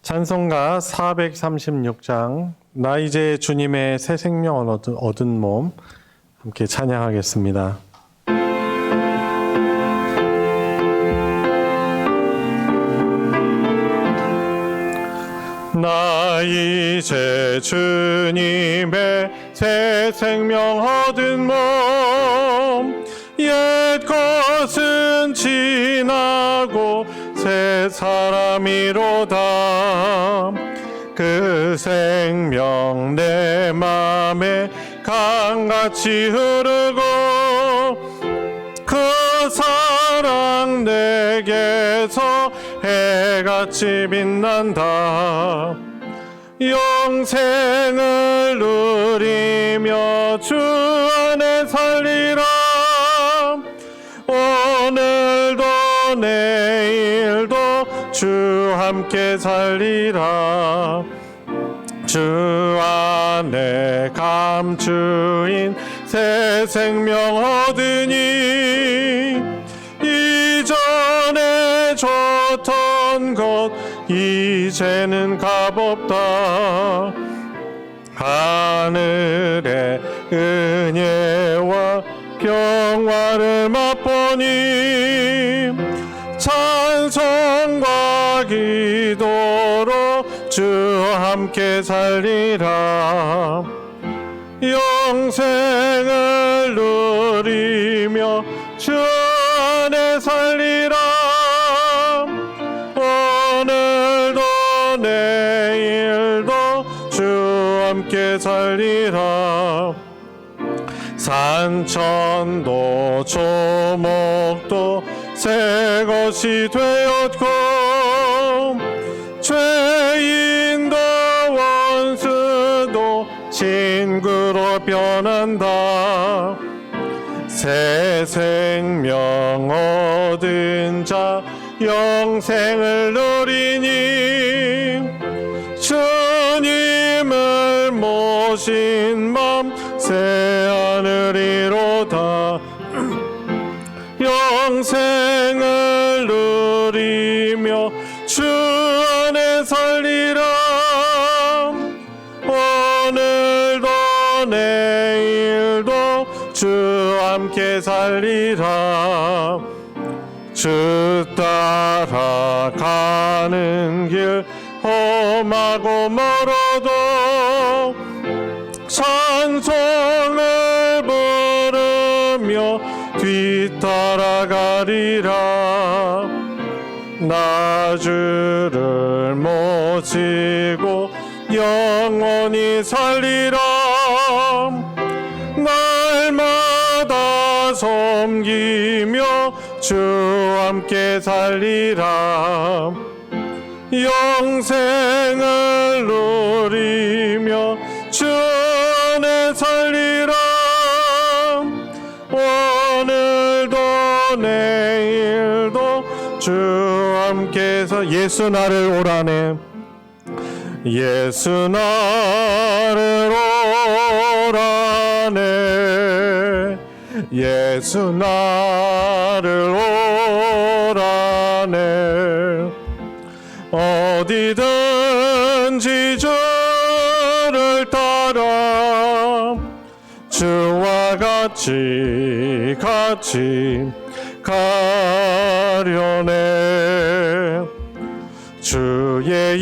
찬송가 436장 나 이제 주님의 새 생명을 얻은 몸 함께 찬양하겠습니다. 나 이제 주님의 새 생명 얻은 몸 옛 것은 지나고 새 사람이로다. 그 생명 내 맘에 강같이 흐르고 그 사랑 내게서 해같이 빛난다. 영생을 누리며 주 안에 살리라. 오늘도 내일도 주 함께 살리라. 주 안에 감추인 새 생명 얻으니 이전에 줬던 것 이제는 값없다. 하늘의 은혜와 평화를 맛보니 찬송과 기도로 주 함께 살리라. 영생을 누리며 주 안에 살리라. 오늘도 내일도 주 함께 살리라. 산천도 조목도 새 것이 되었고 죄인도 원수도 친구로 변한다. 새 생명 얻은 자 영생을 누리니 주님을 모신 맘 새 하늘이로다. 영생을 누리며 주 안에 살리라. 오늘도 내일도 주 함께 살리라. 주 따라가는 길 험하고 멀어도 찬송을 부르며 뒤따라가리라. 나 주를 모시고 영원히 살리라. 날마다 섬기며 주 함께 살리라. 영생을 누리며 주 안에 살리라. 오늘도 내일도 주 함께서 예수 나를 오라네. 예수 나를 오라네. 예수 나를 오라네. 어디든지 주를 따라 주와 같이 가려네. 주의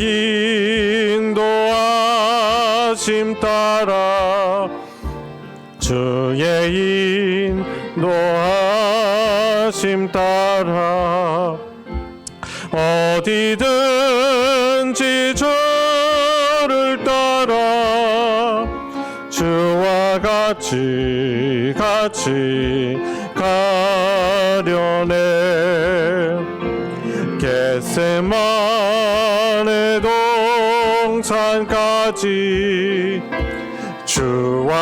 인도하심 따라 주의 인도하심 따라 어디든지 주를 따라 주와 같이 가려네. 겟세마네 동산까지 주와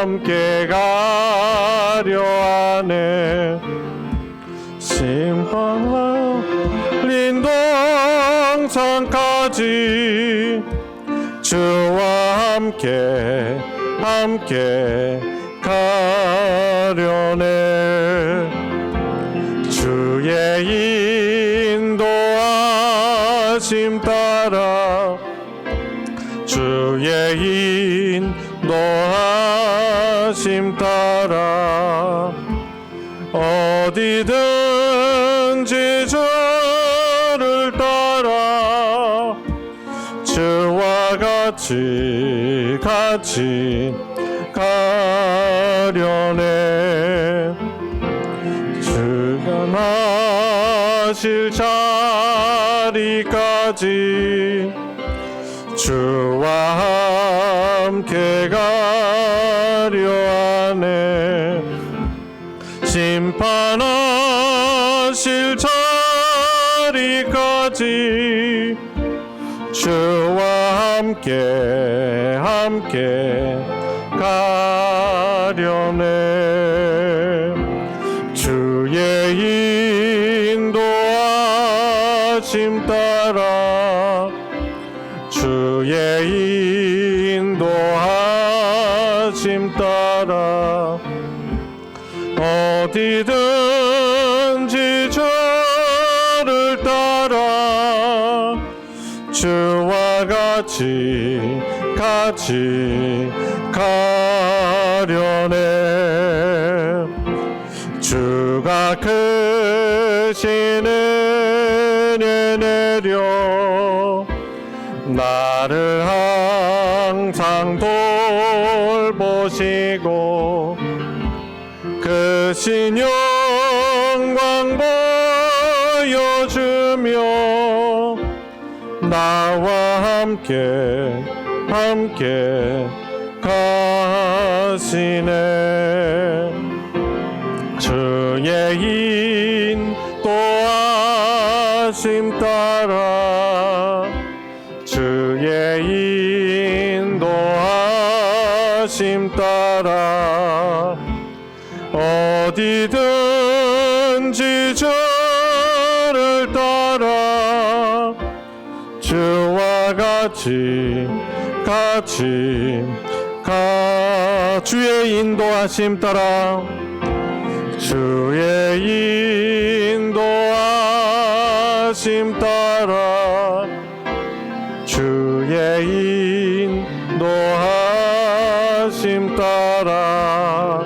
함께 가려 하네. 심황린 동산까지 주와 함께 가려네. 주의 인도하심 따라 따라 주의 인도하심 따라 어디든지 주를 따라 주와 같이 가려네. 주가 나실 자리까지 주와 함께 가려 하네. 심판하실 자리까지 주와 함께 가려네. 주의 인도하심 따라 주의 인도하심 따라 어디든지 주를 따라 주와 같이 가려네. 주가 크신 은혜 내려 나를 항상 돌보시고 크신 영광 보여주며 나와 함께 가시네. 주의 인도하심 따라 주의 인도하심 따라 어디든지 주를 따라 주와 같이 주의 인도하심 따라 주의 인도하심 따라 주의 인도하심 따라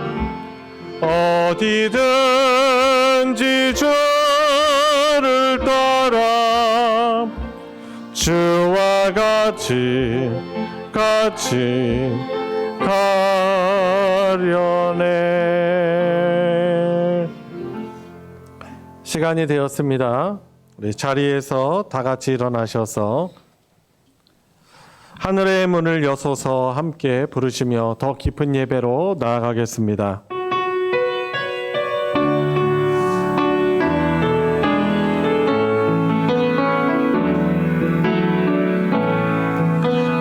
어디든지 주를 따라 주와 같이 가려네. 시간이 되었습니다. 우리 자리에서 다 같이 일어나셔서 하늘의 문을 여소서 함께 부르시며 더 깊은 예배로 나아가겠습니다.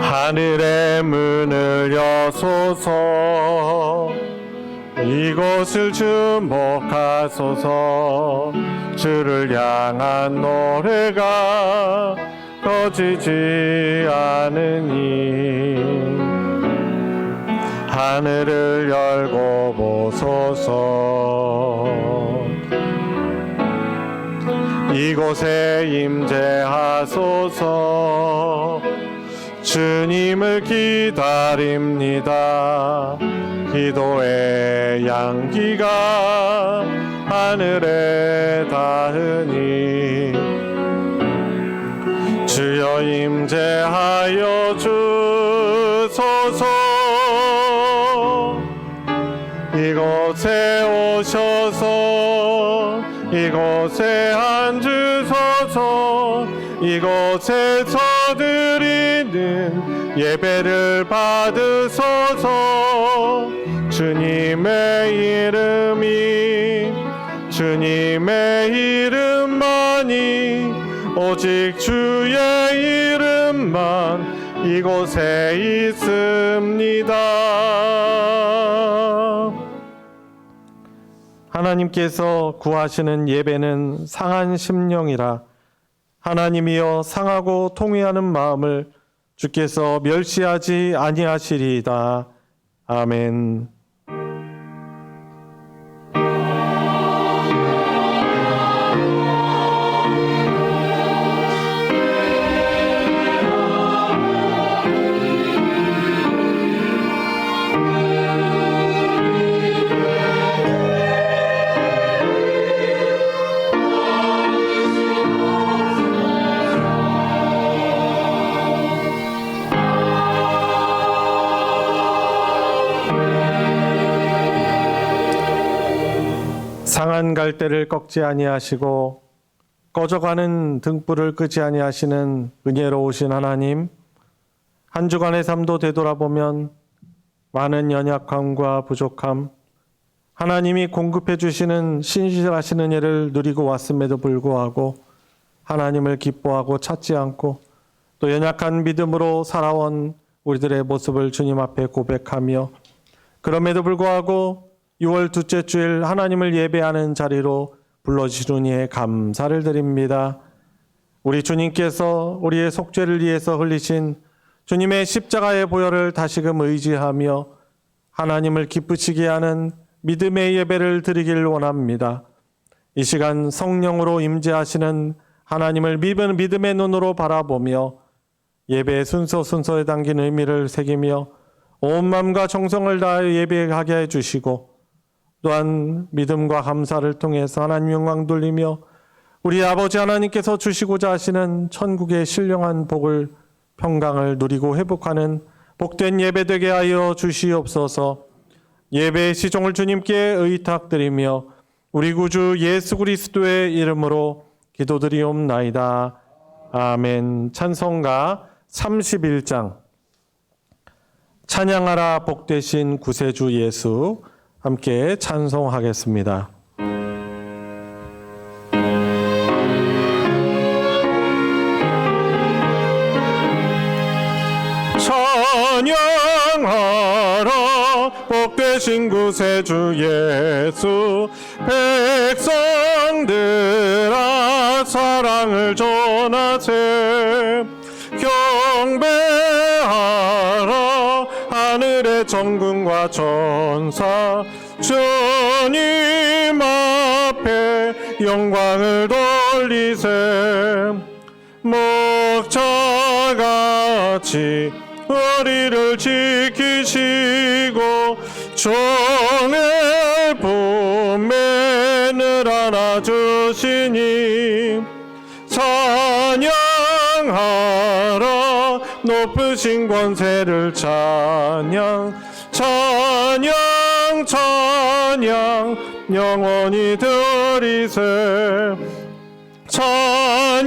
하늘의 문을 여소서 이곳을 주목하소서. 주를 향한 노래가 꺼지지 않으니 하늘을 열고 보소서. 이곳에 임재하소서. 주님을 기다립니다. 기도의 양기가 하늘에 닿으니 주여 임재하여 주소서. 이곳에 오셔서 이곳에 앉으소서. 이곳에서 드리는 예배를 받으소서. 주님의 이름만이 오직 주의 이름만 이곳에 있습니다. 하나님께서 구하시는 예배는 상한 심령이라. 하나님이여 상하고 통회하는 마음을 주께서 멸시하지 아니하시리이다. 아멘. 산 갈대를 꺾지 아니하시고 꺼져가는 등불을 끄지 아니하시는 은혜로우신 하나님, 한 주간의 삶도 되돌아보면 많은 연약함과 부족함, 하나님이 공급해 주시는 신실하신 은혜를 누리고 왔음에도 불구하고 하나님을 기뻐하고 찾지 않고 또 연약한 믿음으로 살아온 우리들의 모습을 주님 앞에 고백하며, 그럼에도 불구하고 6월 둘째 주일 하나님을 예배하는 자리로 불러주시니 감사를 드립니다. 우리 주님께서 우리의 속죄를 위해서 흘리신 주님의 십자가의 보혈을 다시금 의지하며 하나님을 기쁘시게 하는 믿음의 예배를 드리길 원합니다. 이 시간 성령으로 임재하시는 하나님을 믿음의 눈으로 바라보며 예배의 순서에 담긴 의미를 새기며 온 마음과 정성을 다하여 예배하게 해주시고, 또한 믿음과 감사를 통해서 하나님 영광 돌리며 우리 아버지 하나님께서 주시고자 하시는 천국의 신령한 복을, 평강을 누리고 회복하는 복된 예배 되게 하여 주시옵소서. 예배의 시종을 주님께 의탁드리며 우리 구주 예수 그리스도의 이름으로 기도드리옵나이다. 아멘. 찬송가 31장 찬양하라 복되신 구세주 예수, 함께 찬송하겠습니다. 찬양하라 복되신 구세주 예수, 백성들아 사랑을 전하세. 경배하라 하늘의 정군과 천사, 주님 앞에 영광을 돌리세. 목자같이 우리를 지키시고 종의 품에 늘 안아주시니, 찬양하라 높으신 권세를 찬양, 찬양 찬양 영원히 드리세. 찬양하라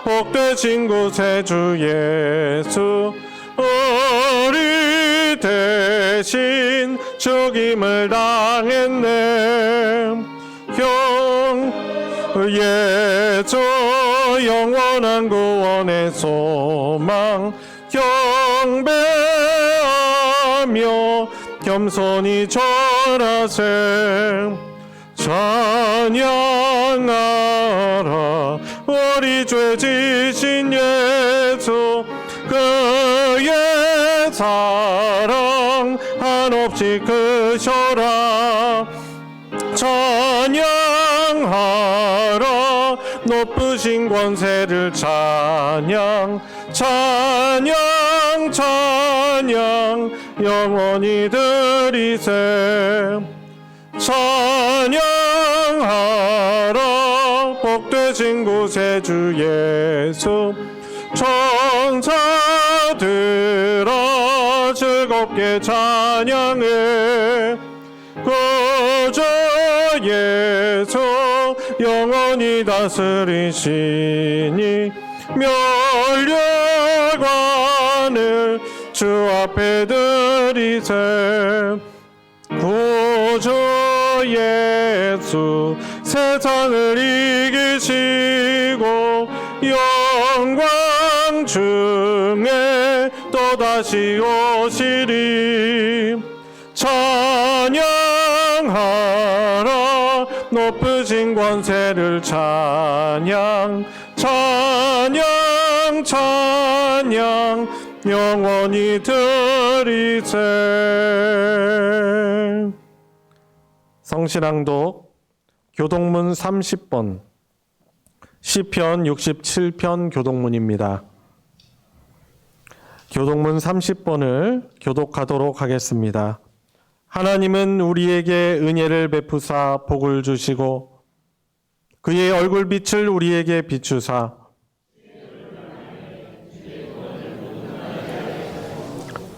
복되신 구세주 예수, 우리 대신 죽임을 당했네. 예수 영원한 구원의 소망, 경배하며 겸손히 절하세. 찬양하라 우리 죄 지신 예수, 그의 사랑 한없이 크셔라. 찬양하라 높으신 권세를 찬양, 찬양 찬양 영원히 드리세. 찬양하라 복되신 구세주 예수, 천사들아 즐겁게 찬양해. 구주 예수 영원히 다스리시니, 멸류관을 주 앞에 드리세. 구주 예수 세상을 이기시고 영광 중에 또다시 오시리. 찬양하라 높으신 권세를 찬양, 찬양 찬양 영원히 드리세. 성신앙독 교독문 30번, 시편 67편 교독문입니다. 교독문 30번을 교독하도록 하겠습니다. 하나님은 우리에게 은혜를 베푸사 복을 주시고 그의 얼굴빛을 우리에게 비추사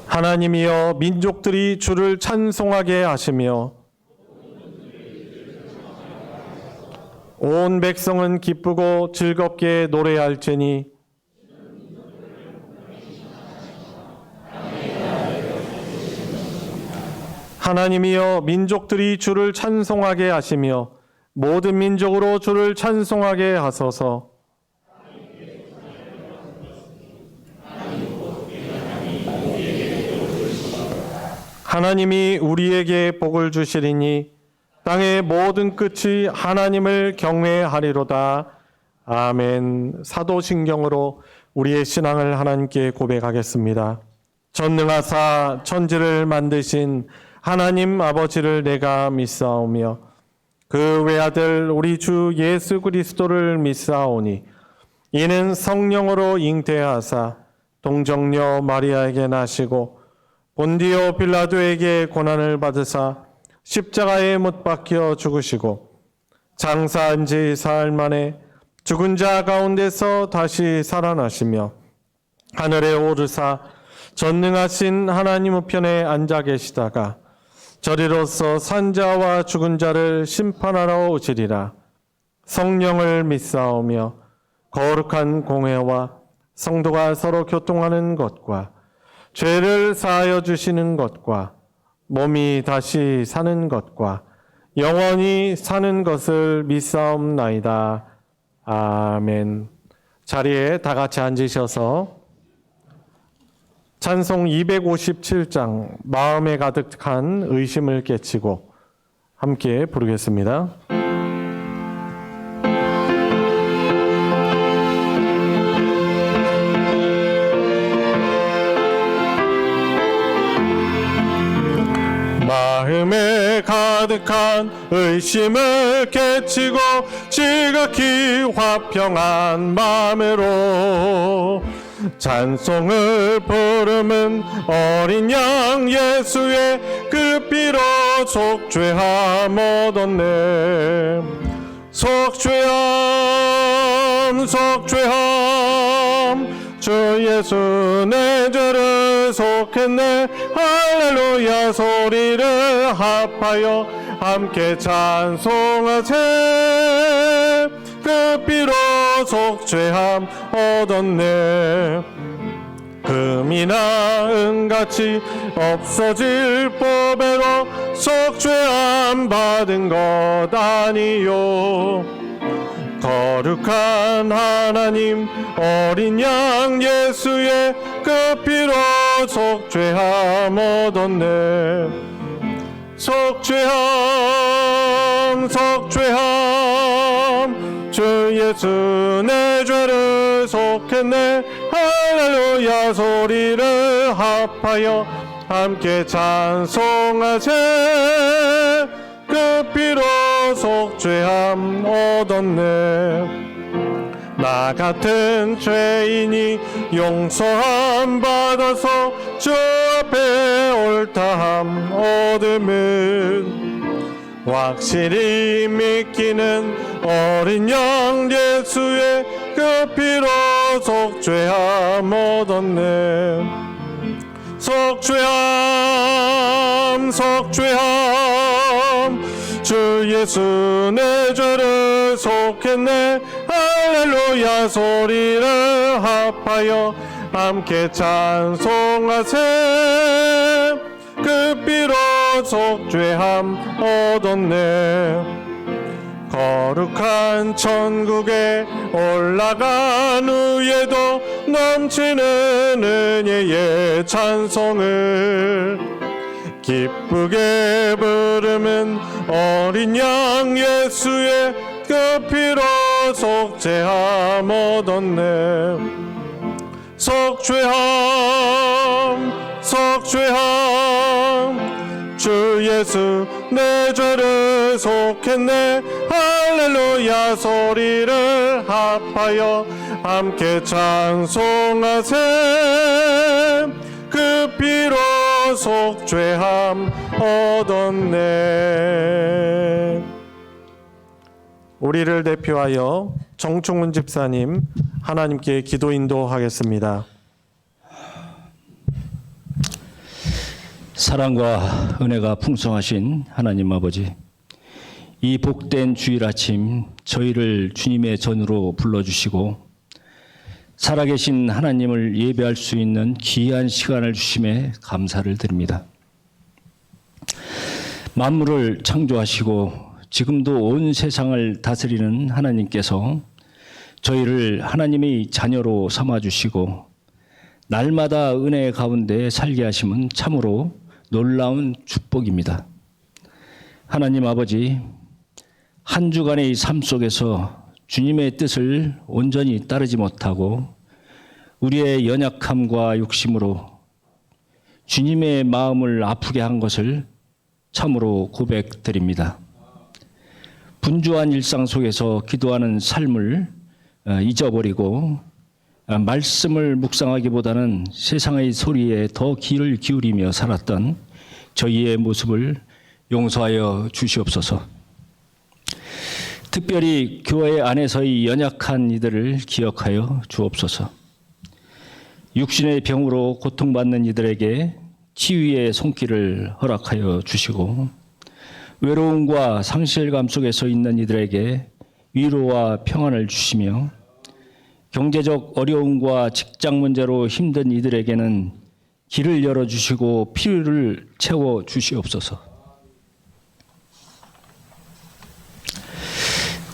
하나님이여 민족들이 주를 찬송하게 하시며 온 백성은 기쁘고 즐겁게 노래할지니 하나님이여 민족들이 주를 찬송하게 하시며 모든 민족으로 주를 찬송하게 하소서. 하나님이 우리에게 복을 주시리니 땅의 모든 끝이 하나님을 경외하리로다. 아멘. 사도신경으로 우리의 신앙을 하나님께 고백하겠습니다. 전능하사 천지를 만드신 하나님 아버지를 내가 믿사오며 그 외아들 우리 주 예수 그리스도를 믿사오니 이는 성령으로 잉태하사 동정녀 마리아에게 나시고 본디오 빌라도에게 고난을 받으사 십자가에 못 박혀 죽으시고 장사한 지 사흘 만에 죽은 자 가운데서 다시 살아나시며 하늘에 오르사 전능하신 하나님 우편에 앉아 계시다가 저리로서 산자와 죽은 자를 심판하러 오시리라. 성령을 믿사오며 거룩한 공회와 성도가 서로 교통하는 것과 죄를 사하여 주시는 것과 몸이 다시 사는 것과 영원히 사는 것을 믿사옵나이다. 아멘. 자리에 다 같이 앉으셔서 찬송 257장 마음에 가득한 의심을 깨치고 함께 부르겠습니다. 마음에 가득한 의심을 깨치고 지극히 화평한 마음으로 찬송을 부르는 어린 양 예수의 그 피로 속죄함 얻었네. 속죄함 속죄함 주 예수 내 죄를 속했네. 할렐루야 소리를 합하여 함께 찬송하세. 그 피로 속죄함 얻었네. 금이나 은같이 없어질 법에로 속죄함 받은 것 아니요. 거룩한 하나님 어린 양 예수의 그 피로 속죄함 얻었네. 속죄함 속죄함 주 예수 내 죄를 속했네. 할렐루야 소리를 합하여 함께 찬송하세. 그 피로 속죄함 얻었네. 나 같은 죄인이 용서함 받아서 주 앞에 옳다함 얻음은 확실히 믿기는 어린 양 예수의 그 피로 속죄함 얻었네. 속죄함 속죄함 주 예수 내 죄를 속했네. 할렐루야 소리를 합하여 함께 찬송하세. 그 피로 속죄함 얻었네. 거룩한 천국에 올라간 후에도 넘치는 은혜의 찬송을 기쁘게 부르는 어린 양 예수의 그 피로 속죄함 얻었네. 속죄함 속죄함 주 예수 내 죄를 속했네. 할렐루야 소리를 합하여 함께 찬송하세. 그 피로 속죄함 얻었네. 우리를 대표하여 정충훈 집사님 하나님께 기도 인도하겠습니다. 사랑과 은혜가 풍성하신 하나님 아버지, 이 복된 주일 아침 저희를 주님의 전으로 불러주시고 살아계신 하나님을 예배할 수 있는 귀한 시간을 주심에 감사를 드립니다. 만물을 창조하시고 지금도 온 세상을 다스리는 하나님께서 저희를 하나님의 자녀로 삼아주시고 날마다 은혜 가운데 살게 하심은 참으로 놀라운 축복입니다. 하나님 아버지, 한 주간의 삶 속에서 주님의 뜻을 온전히 따르지 못하고 우리의 연약함과 욕심으로 주님의 마음을 아프게 한 것을 참으로 고백드립니다. 분주한 일상 속에서 기도하는 삶을 잊어버리고 말씀을 묵상하기보다는 세상의 소리에 더 귀를 기울이며 살았던 저희의 모습을 용서하여 주시옵소서. 특별히 교회 안에서의 연약한 이들을 기억하여 주옵소서. 육신의 병으로 고통받는 이들에게 치유의 손길을 허락하여 주시고 외로움과 상실감 속에서 있는 이들에게 위로와 평안을 주시며 경제적 어려움과 직장 문제로 힘든 이들에게는 길을 열어주시고 필요를 채워 주시옵소서.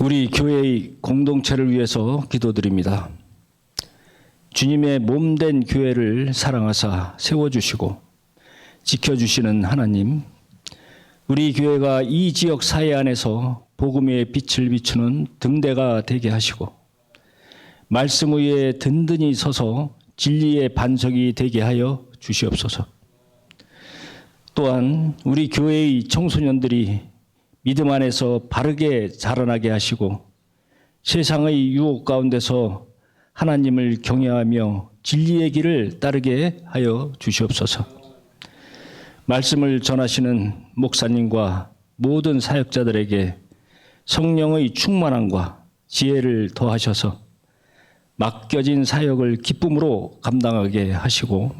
우리 교회의 공동체를 위해서 기도드립니다. 주님의 몸된 교회를 사랑하사 세워주시고 지켜주시는 하나님, 우리 교회가 이 지역 사회 안에서 복음의 빛을 비추는 등대가 되게 하시고 말씀 위에 든든히 서서 진리의 반석이 되게 하여 주시옵소서. 또한 우리 교회의 청소년들이 믿음 안에서 바르게 자라나게 하시고 세상의 유혹 가운데서 하나님을 경외하며 진리의 길을 따르게 하여 주시옵소서. 말씀을 전하시는 목사님과 모든 사역자들에게 성령의 충만함과 지혜를 더하셔서 맡겨진 사역을 기쁨으로 감당하게 하시고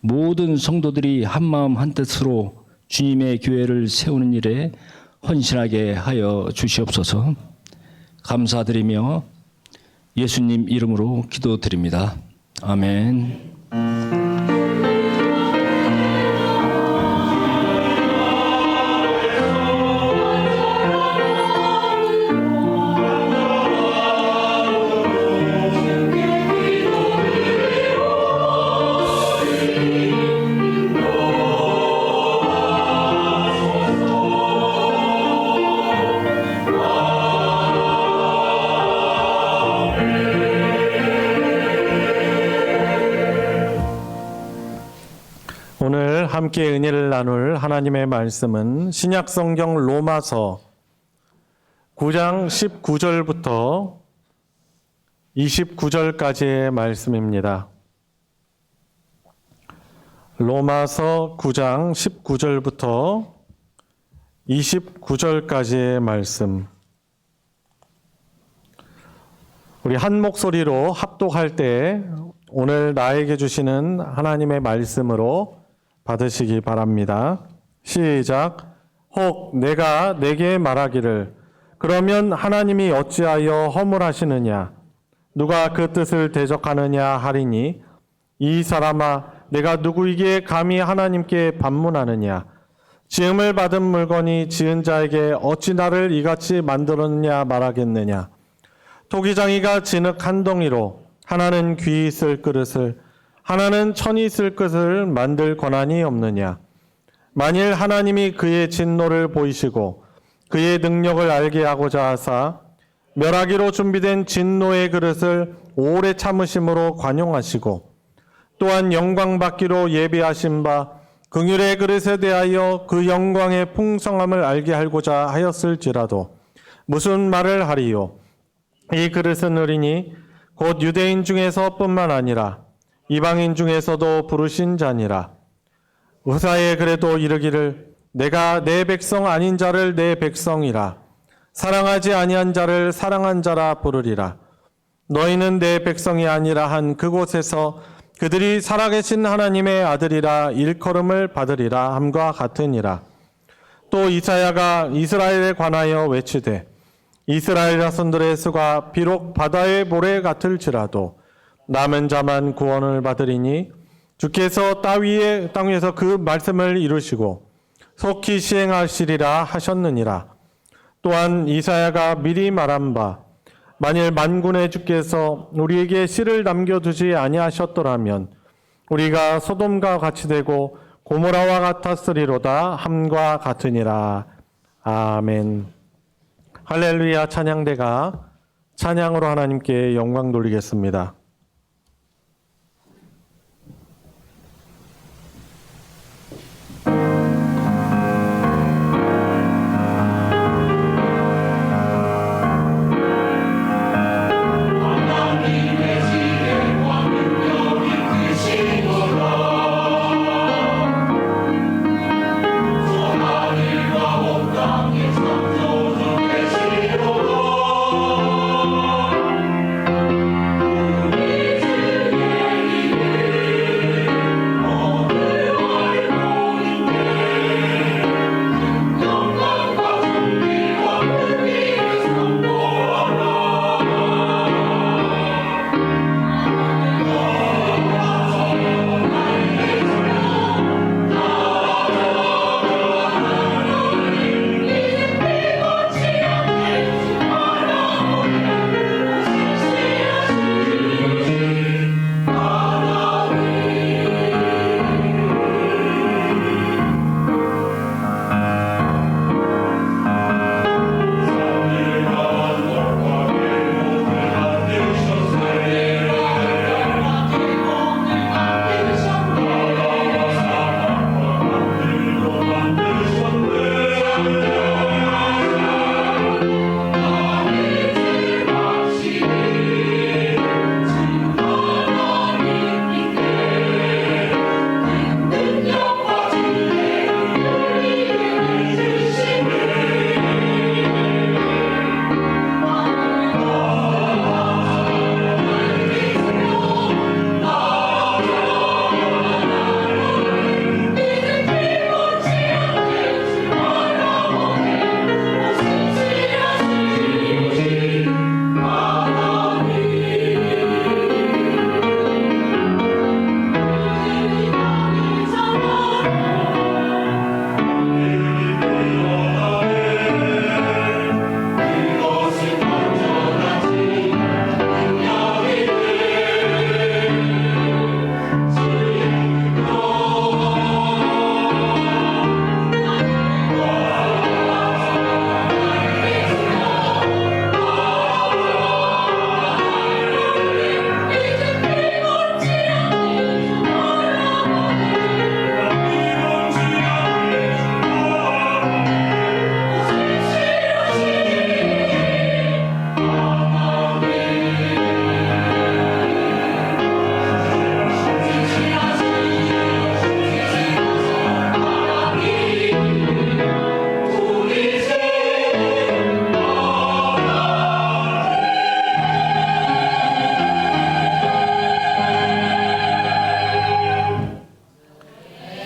모든 성도들이 한마음 한뜻으로 주님의 교회를 세우는 일에 헌신하게 하여 주시옵소서. 감사드리며 예수님 이름으로 기도드립니다. 아멘. 오늘 함께 은혜를 나눌 하나님의 말씀은 신약성경 로마서 9장 19절부터 29절까지의 말씀입니다. 로마서 9장 19절부터 29절까지의 말씀. 우리 한 목소리로 합독할 때 오늘 나에게 주시는 하나님의 말씀으로 받으시기 바랍니다. 시작. 혹 내가 내게 말하기를 그러면 하나님이 어찌하여 허물하시느냐 누가 그 뜻을 대적하느냐 하리니 이 사람아 내가 누구에게 감히 하나님께 반문하느냐 지음을 받은 물건이 지은 자에게 어찌 나를 이같이 만들었느냐 말하겠느냐 토기장이가 진흙 한 덩이로 하나는 귀 있을 그릇을 하나는 천이 있을 것을 만들 권한이 없느냐. 만일 하나님이 그의 진노를 보이시고 그의 능력을 알게 하고자 하사 멸하기로 준비된 진노의 그릇을 오래 참으심으로 관용하시고 또한 영광 받기로 예비하신 바 긍휼의 그릇에 대하여 그 영광의 풍성함을 알게 하고자 하였을지라도 무슨 말을 하리요. 이 그릇은 의리니 곧 유대인 중에서 뿐만 아니라 이방인 중에서도 부르신 자니라. 의사에 그래도 이르기를 내가 내 백성 아닌 자를 내 백성이라 사랑하지 아니한 자를 사랑한 자라 부르리라. 너희는 내 백성이 아니라 한 그곳에서 그들이 살아계신 하나님의 아들이라 일컬음을 받으리라 함과 같으니라. 또 이사야가 이스라엘에 관하여 외치되 이스라엘 자손들의 수가 비록 바다의 모래 같을지라도 남은 자만 구원을 받으리니 주께서 땅 위에서 그 말씀을 이루시고 속히 시행하시리라 하셨느니라. 또한 이사야가 미리 말한 바 만일 만군의 주께서 우리에게 씨를 남겨두지 아니하셨더라면 우리가 소돔과 같이 되고 고모라와 같았으리로다 함과 같으니라. 아멘. 할렐루야. 찬양대가 찬양으로 하나님께 영광 돌리겠습니다.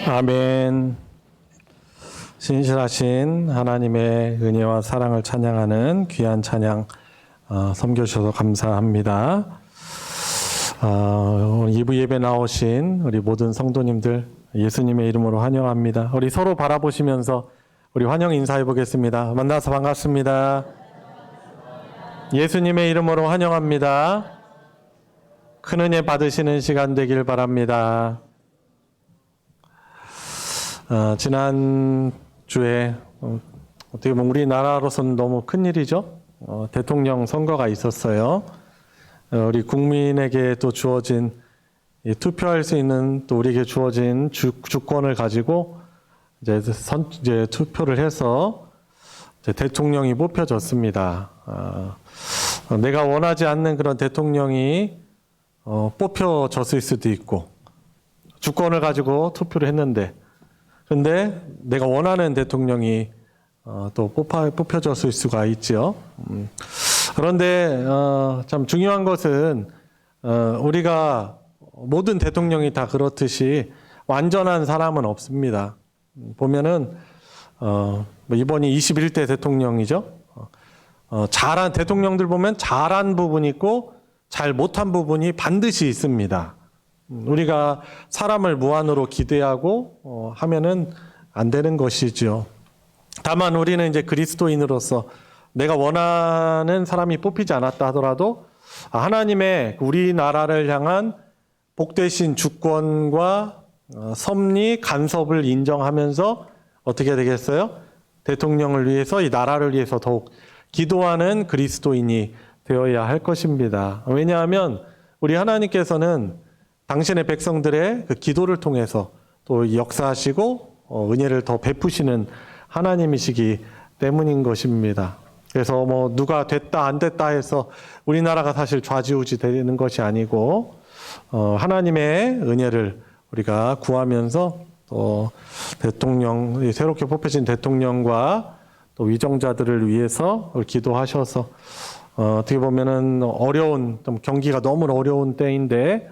아멘. 신실하신 하나님의 은혜와 사랑을 찬양하는 귀한 찬양 섬겨주셔서 감사합니다. 오늘 2부 예배 나오신 우리 모든 성도님들 예수님의 이름으로 환영합니다. 우리 서로 바라보시면서 우리 환영 인사해 보겠습니다. 만나서 반갑습니다. 예수님의 이름으로 환영합니다. 큰 은혜 받으시는 시간 되길 바랍니다. 지난 주에 어떻게 보면 우리나라로서는 너무 큰일이죠. 대통령 선거가 있었어요. 우리 국민에게 또 주어진 투표할 수 있는 또 우리에게 주어진 주권을 가지고 이제 투표를 해서 이제 대통령이 뽑혀졌습니다. 내가 원하지 않는 그런 대통령이 뽑혀졌을 수도 있고 주권을 가지고 투표를 했는데 근데 내가 원하는 대통령이 또 뽑혀졌을 수가 있죠. 그런데 참 중요한 것은 우리가 모든 대통령이 다 그렇듯이 완전한 사람은 없습니다. 보면은 뭐 이번이 21대 대통령이죠. 잘한 대통령들 보면 잘한 부분이 있고 잘 못한 부분이 반드시 있습니다. 우리가 사람을 무한으로 기대하고 하면은 안 되는 것이죠. 다만 우리는 이제 그리스도인으로서 내가 원하는 사람이 뽑히지 않았다 하더라도 하나님의 우리나라를 향한 복되신 주권과 섭리, 간섭을 인정하면서 어떻게 되겠어요? 대통령을 위해서 이 나라를 위해서 더욱 기도하는 그리스도인이 되어야 할 것입니다. 왜냐하면 우리 하나님께서는 당신의 백성들의 그 기도를 통해서 또 역사하시고 은혜를 더 베푸시는 하나님이시기 때문인 것입니다. 그래서 뭐 누가 됐다 안 됐다 해서 우리나라가 사실 좌지우지 되는 것이 아니고 하나님의 은혜를 우리가 구하면서 또 대통령, 새롭게 뽑혀진 대통령과 또 위정자들을 위해서 기도하셔서 어떻게 보면은 어려운, 좀 경기가 너무 어려운 때인데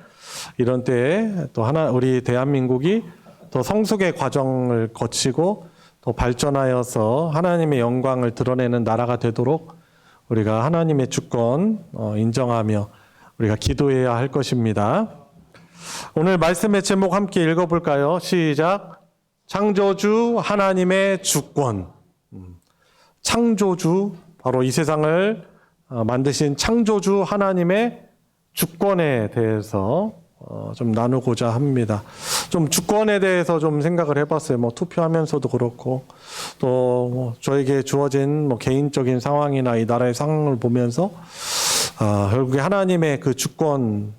이런 때에 또 우리 대한민국이 더 성숙의 과정을 거치고 더 발전하여서 하나님의 영광을 드러내는 나라가 되도록 우리가 하나님의 주권 인정하며 우리가 기도해야 할 것입니다. 오늘 말씀의 제목 함께 읽어볼까요? 시작. 창조주 하나님의 주권. 창조주, 바로 이 세상을 만드신 창조주 하나님의 주권에 대해서 좀 나누고자 합니다. 좀 주권에 대해서 좀 생각을 해봤어요. 뭐 투표하면서도 그렇고 또 저에게 주어진 뭐 개인적인 상황이나 이 나라의 상황을 보면서 결국에 하나님의 그 주권에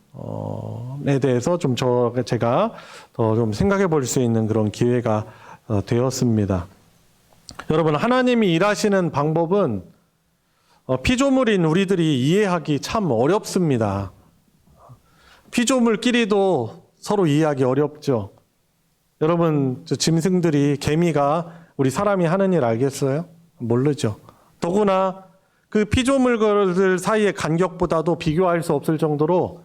대해서 좀 제가 더 좀 생각해 볼 수 있는 그런 기회가 되었습니다. 여러분, 하나님이 일하시는 방법은 피조물인 우리들이 이해하기 참 어렵습니다. 피조물끼리도 서로 이해하기 어렵죠. 여러분, 짐승들이, 개미가 우리 사람이 하는 일 알겠어요? 모르죠. 더구나 그 피조물들 사이의 간격보다도 비교할 수 없을 정도로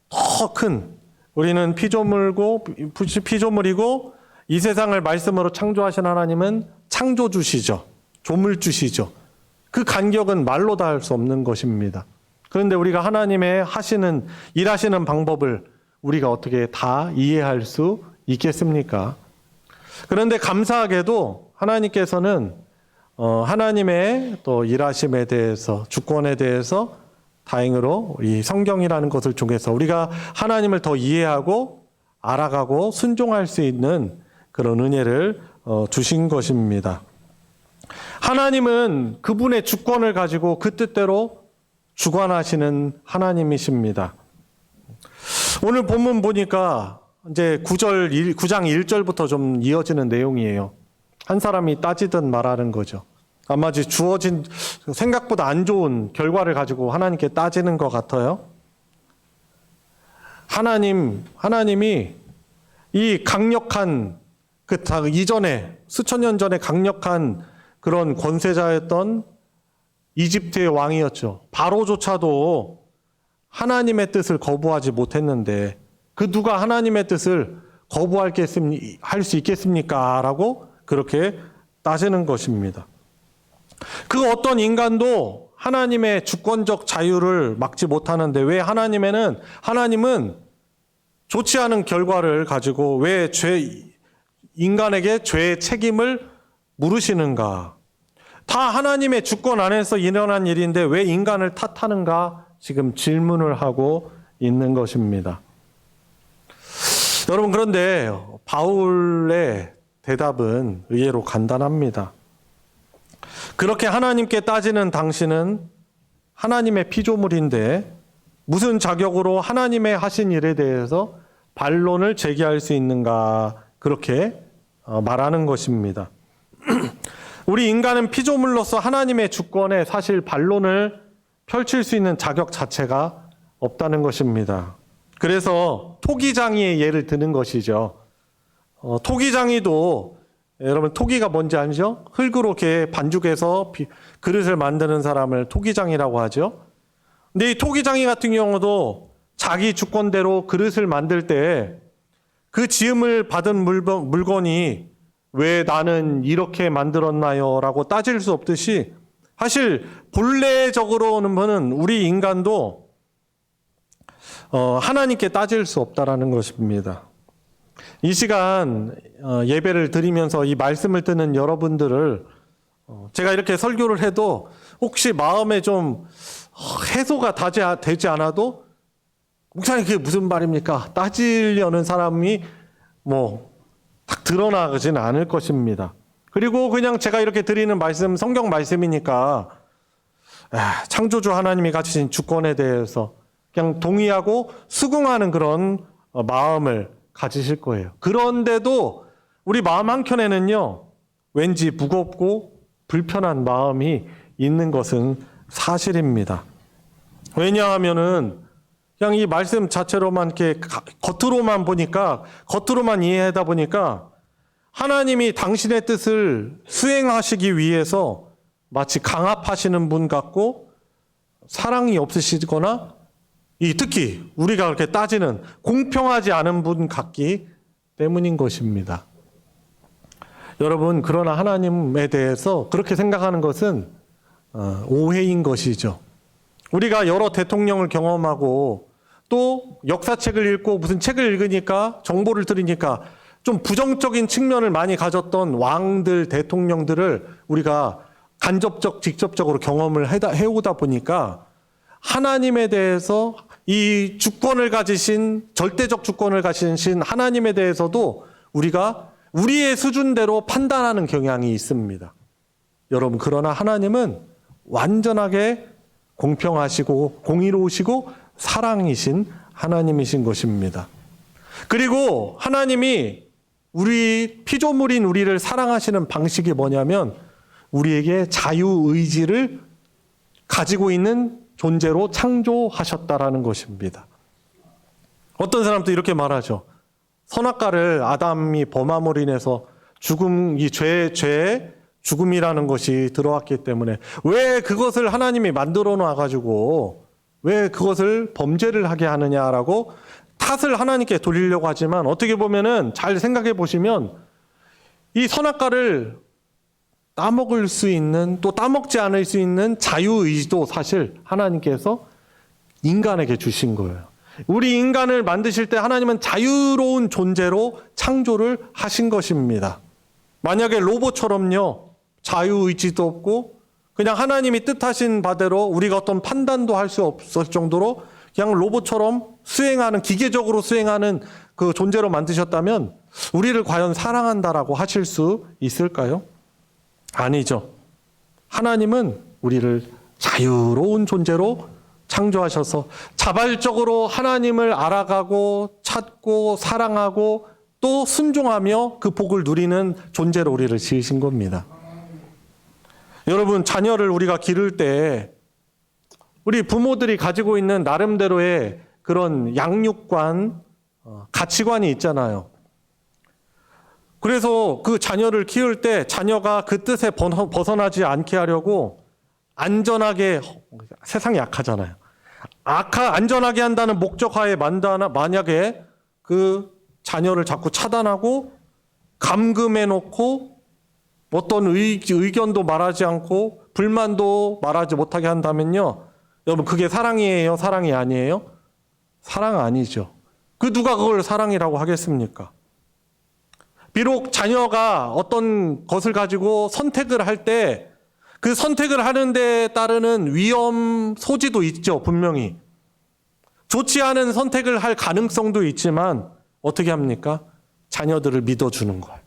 더 큰, 우리는 피조물이고 이 세상을 말씀으로 창조하신 하나님은 창조주시죠. 조물주시죠. 그 간격은 말로 다 할 수 없는 것입니다. 그런데 우리가 하나님의 일하시는 방법을 우리가 어떻게 다 이해할 수 있겠습니까? 그런데 감사하게도 하나님께서는 하나님의 또 일하심에 대해서, 주권에 대해서 다행으로 이 성경이라는 것을 통해서 우리가 하나님을 더 이해하고 알아가고 순종할 수 있는 그런 은혜를 주신 것입니다. 하나님은 그분의 주권을 가지고 그 뜻대로 주관하시는 하나님이십니다. 오늘 본문 보니까 이제 9장 1절부터 좀 이어지는 내용이에요. 한 사람이 따지듯 말하는 거죠. 아마 주어진 생각보다 안 좋은 결과를 가지고 하나님께 따지는 것 같아요. 하나님이 이 강력한 이전에 수천 년 전에 강력한 그런 권세자였던 이집트의 왕이었죠. 바로조차도 하나님의 뜻을 거부하지 못했는데 그 누가 하나님의 뜻을 거부할 수 있겠습니까? 라고 그렇게 따지는 것입니다. 그 어떤 인간도 하나님의 주권적 자유를 막지 못하는데 왜 하나님은 좋지 않은 결과를 가지고 왜 인간에게 죄의 책임을 물으시는가? 다 하나님의 주권 안에서 일어난 일인데 왜 인간을 탓하는가? 지금 질문을 하고 있는 것입니다. 여러분, 그런데 바울의 대답은 의외로 간단합니다. 그렇게 하나님께 따지는 당신은 하나님의 피조물인데 무슨 자격으로 하나님의 하신 일에 대해서 반론을 제기할 수 있는가? 그렇게 말하는 것입니다. 우리 인간은 피조물로서 하나님의 주권에 사실 반론을 펼칠 수 있는 자격 자체가 없다는 것입니다. 그래서 토기장이의 예를 드는 것이죠. 토기장이도 여러분 토기가 뭔지 아시죠? 흙으로 이렇게 반죽해서 그릇을 만드는 사람을 토기장이라고 하죠. 근데 이 토기장이 같은 경우도 자기 주권대로 그릇을 만들 때 그 지음을 받은 물건이 왜 나는 이렇게 만들었나요? 라고 따질 수 없듯이 사실 본래적으로는 우리 인간도 하나님께 따질 수 없다라는 것입니다. 이 시간 예배를 드리면서 이 말씀을 듣는 여러분들을 제가 이렇게 설교를 해도 혹시 마음에 좀 해소가 되지 않아도 목사님 그게 무슨 말입니까? 따지려는 사람이 딱 드러나지는 않을 것입니다. 그리고 그냥 제가 이렇게 드리는 말씀, 성경 말씀이니까 창조주 하나님이 가지신 주권에 대해서 그냥 동의하고 수긍하는 그런 마음을 가지실 거예요. 그런데도 우리 마음 한켠에는요, 왠지 무겁고 불편한 마음이 있는 것은 사실입니다. 왜냐하면은 그냥 이 말씀 자체로만 이렇게 겉으로만 보니까, 겉으로만 이해하다 보니까 하나님이 당신의 뜻을 수행하시기 위해서 마치 강압하시는 분 같고 사랑이 없으시거나 특히 우리가 그렇게 따지는 공평하지 않은 분 같기 때문인 것입니다. 여러분, 그러나 하나님에 대해서 그렇게 생각하는 것은 오해인 것이죠. 우리가 여러 대통령을 경험하고 또 역사책을 읽고 무슨 책을 읽으니까 정보를 들으니까 좀 부정적인 측면을 많이 가졌던 왕들, 대통령들을 우리가 간접적, 직접적으로 경험을 해오다 보니까 하나님에 대해서 이 주권을 가지신, 절대적 주권을 가지신 하나님에 대해서도 우리가 우리의 수준대로 판단하는 경향이 있습니다. 여러분, 그러나 하나님은 완전하게 공평하시고 공의로우시고 사랑이신 하나님이신 것입니다. 그리고 하나님이 우리 피조물인 우리를 사랑하시는 방식이 뭐냐면 우리에게 자유의지를 가지고 있는 존재로 창조하셨다라는 것입니다. 어떤 사람도 이렇게 말하죠. 선악과를 아담이 범함으로 인해서 죄의 죽음이라는 것이 들어왔기 때문에 왜 그것을 하나님이 만들어 놔가지고 왜 그것을 범죄를 하게 하느냐라고 탓을 하나님께 돌리려고 하지만 어떻게 보면은 잘 생각해 보시면 이 선악과를 따먹을 수 있는 또 따먹지 않을 수 있는 자유의지도 사실 하나님께서 인간에게 주신 거예요. 우리 인간을 만드실 때 하나님은 자유로운 존재로 창조를 하신 것입니다. 만약에 로봇처럼요, 자유의지도 없고 그냥 하나님이 뜻하신 바대로 우리가 어떤 판단도 할 수 없을 정도로 그냥 로봇처럼 수행하는, 기계적으로 수행하는 그 존재로 만드셨다면 우리를 과연 사랑한다라고 하실 수 있을까요? 아니죠. 하나님은 우리를 자유로운 존재로 창조하셔서 자발적으로 하나님을 알아가고 찾고 사랑하고 또 순종하며 그 복을 누리는 존재로 우리를 지으신 겁니다. 여러분, 자녀를 우리가 기를 때 우리 부모들이 가지고 있는 나름대로의 그런 양육관, 가치관이 있잖아요. 그래서 그 자녀를 키울 때 자녀가 그 뜻에 벗어나지 않게 하려고 안전하게, 세상이 약하잖아요. 안전하게 한다는 목적하에 만약에 그 자녀를 자꾸 차단하고 감금해 놓고 어떤 의견도 말하지 않고 불만도 말하지 못하게 한다면요. 여러분, 그게 사랑이에요? 사랑이 아니에요? 사랑 아니죠. 누가 그걸 사랑이라고 하겠습니까? 비록 자녀가 어떤 것을 가지고 선택을 할 때 그 선택을 하는 데 따르는 위험 소지도 있죠, 분명히. 좋지 않은 선택을 할 가능성도 있지만 어떻게 합니까? 자녀들을 믿어주는 거예요.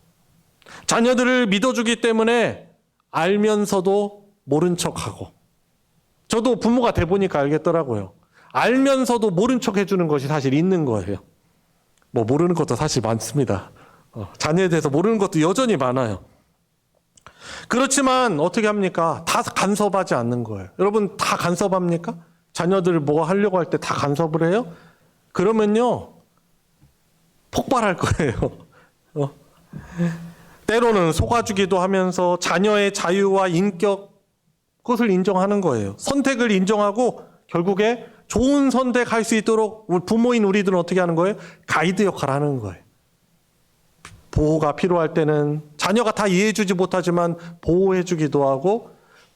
자녀들을 믿어주기 때문에 알면서도 모른 척하고, 저도 부모가 돼보니까 알겠더라고요. 알면서도 모른 척 해주는 것이 사실 있는 거예요. 모르는 것도 사실 많습니다. 자녀에 대해서 모르는 것도 여전히 많아요. 그렇지만 어떻게 합니까? 다 간섭하지 않는 거예요. 여러분, 다 간섭합니까? 자녀들 뭐 하려고 할 때 다 간섭을 해요? 그러면요, 폭발할 거예요. 때로는 속아주기도 하면서 자녀의 자유와 인격, 그것을 인정하는 거예요. 선택을 인정하고 결국에 좋은 선택할 수 있도록 부모인 우리들은 어떻게 하는 거예요? 가이드 역할을 하는 거예요. 보호가 필요할 때는 자녀가 다 이해해주지 못하지만 보호해주기도 하고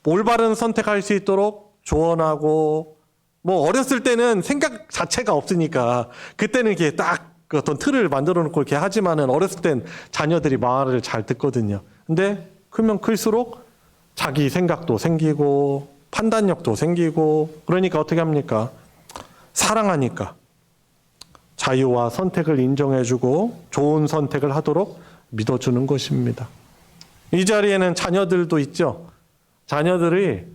올바른 선택할 수 있도록 조언하고 뭐 어렸을 때는 생각 자체가 없으니까 그때는 이렇게 딱 그 어떤 틀을 만들어 놓고 이렇게 하지만은 어렸을 땐 자녀들이 말을 잘 듣거든요. 근데 크면 클수록 자기 생각도 생기고 판단력도 생기고 그러니까 어떻게 합니까? 사랑하니까 자유와 선택을 인정해주고 좋은 선택을 하도록 믿어주는 것입니다. 이 자리에는 자녀들도 있죠. 자녀들이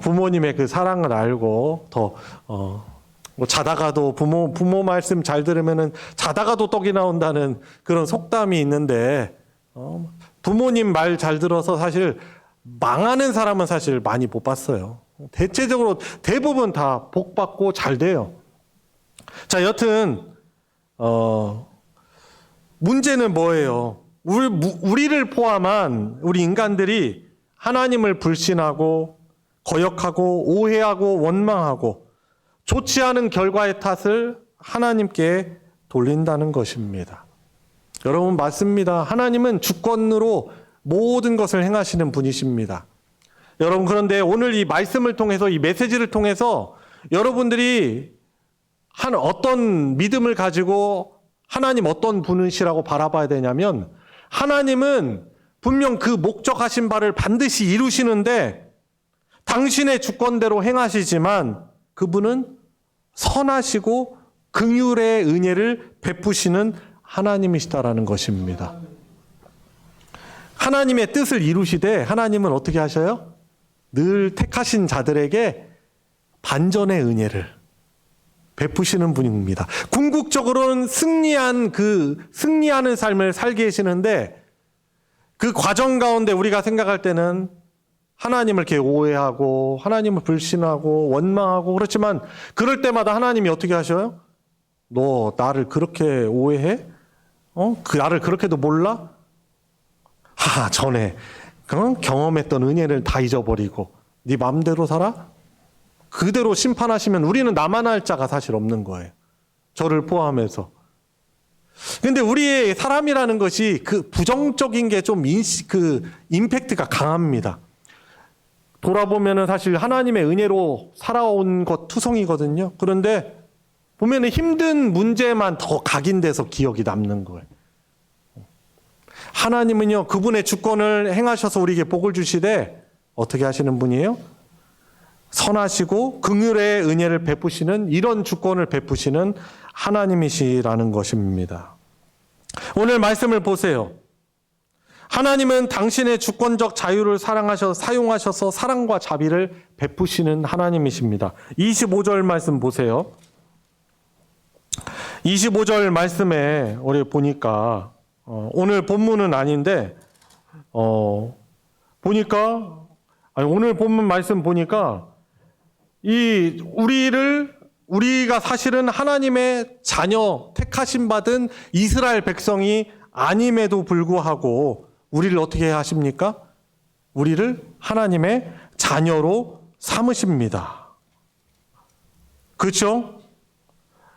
부모님의 그 사랑을 알고 더 뭐 자다가도 부모 말씀 잘 들으면은 자다가도 떡이 나온다는 그런 속담이 있는데 부모님 말 잘 들어서 사실 망하는 사람은 사실 많이 못 봤어요. 대체적으로 대부분 다 복 받고 잘 돼요. 자, 여튼 문제는 뭐예요? 우리를 포함한 우리 인간들이 하나님을 불신하고 거역하고 오해하고 원망하고 좋지 않은 결과의 탓을 하나님께 돌린다는 것입니다. 여러분 맞습니다. 하나님은 주권으로 모든 것을 행하시는 분이십니다. 여러분 그런데 오늘 이 말씀을 통해서 이 메시지를 통해서 여러분들이 어떤 믿음을 가지고 하나님 어떤 분이시라고 바라봐야 되냐면 하나님은 분명 그 목적하신 바를 반드시 이루시는데 당신의 주권대로 행하시지만 그분은 선하시고 긍휼의 은혜를 베푸시는 하나님이시다라는 것입니다. 하나님의 뜻을 이루시되 하나님은 어떻게 하셔요? 늘 택하신 자들에게 반전의 은혜를 베푸시는 분입니다. 궁극적으로는 승리하는 삶을 살게 하시는데 그 과정 가운데 우리가 생각할 때는 하나님을 이렇게 오해하고 하나님을 불신하고 원망하고 그렇지만 그럴 때마다 하나님이 어떻게 하셔요? 너 나를 그렇게 오해해? 나를 그렇게도 몰라? 전에 경험했던 은혜를 다 잊어버리고 네 마음대로 살아? 그대로 심판하시면 우리는 나만 할 자가 사실 없는 거예요. 저를 포함해서. 근데 우리의 사람이라는 것이 그 부정적인 게 좀 임팩트가 강합니다. 돌아보면은 사실 하나님의 은혜로 살아온 것 투성이거든요. 그런데 보면은 힘든 문제만 더 각인돼서 기억이 남는 거예요. 하나님은요, 그분의 주권을 행하셔서 우리에게 복을 주시되 어떻게 하시는 분이에요? 선하시고 긍휼의 은혜를 베푸시는 이런 주권을 베푸시는 하나님이시라는 것입니다. 오늘 말씀을 보세요. 하나님은 당신의 주권적 자유를 사용하셔서 사랑과 자비를 베푸시는 하나님이십니다. 25절 말씀 보세요. 25절 말씀에 우리 보니까 오늘 본문은 아닌데 오늘 본문 말씀 보니까 우리가 사실은 하나님의 자녀 택하심 받은 이스라엘 백성이 아님에도 불구하고 우리를 어떻게 하십니까? 우리를 하나님의 자녀로 삼으십니다. 그렇죠?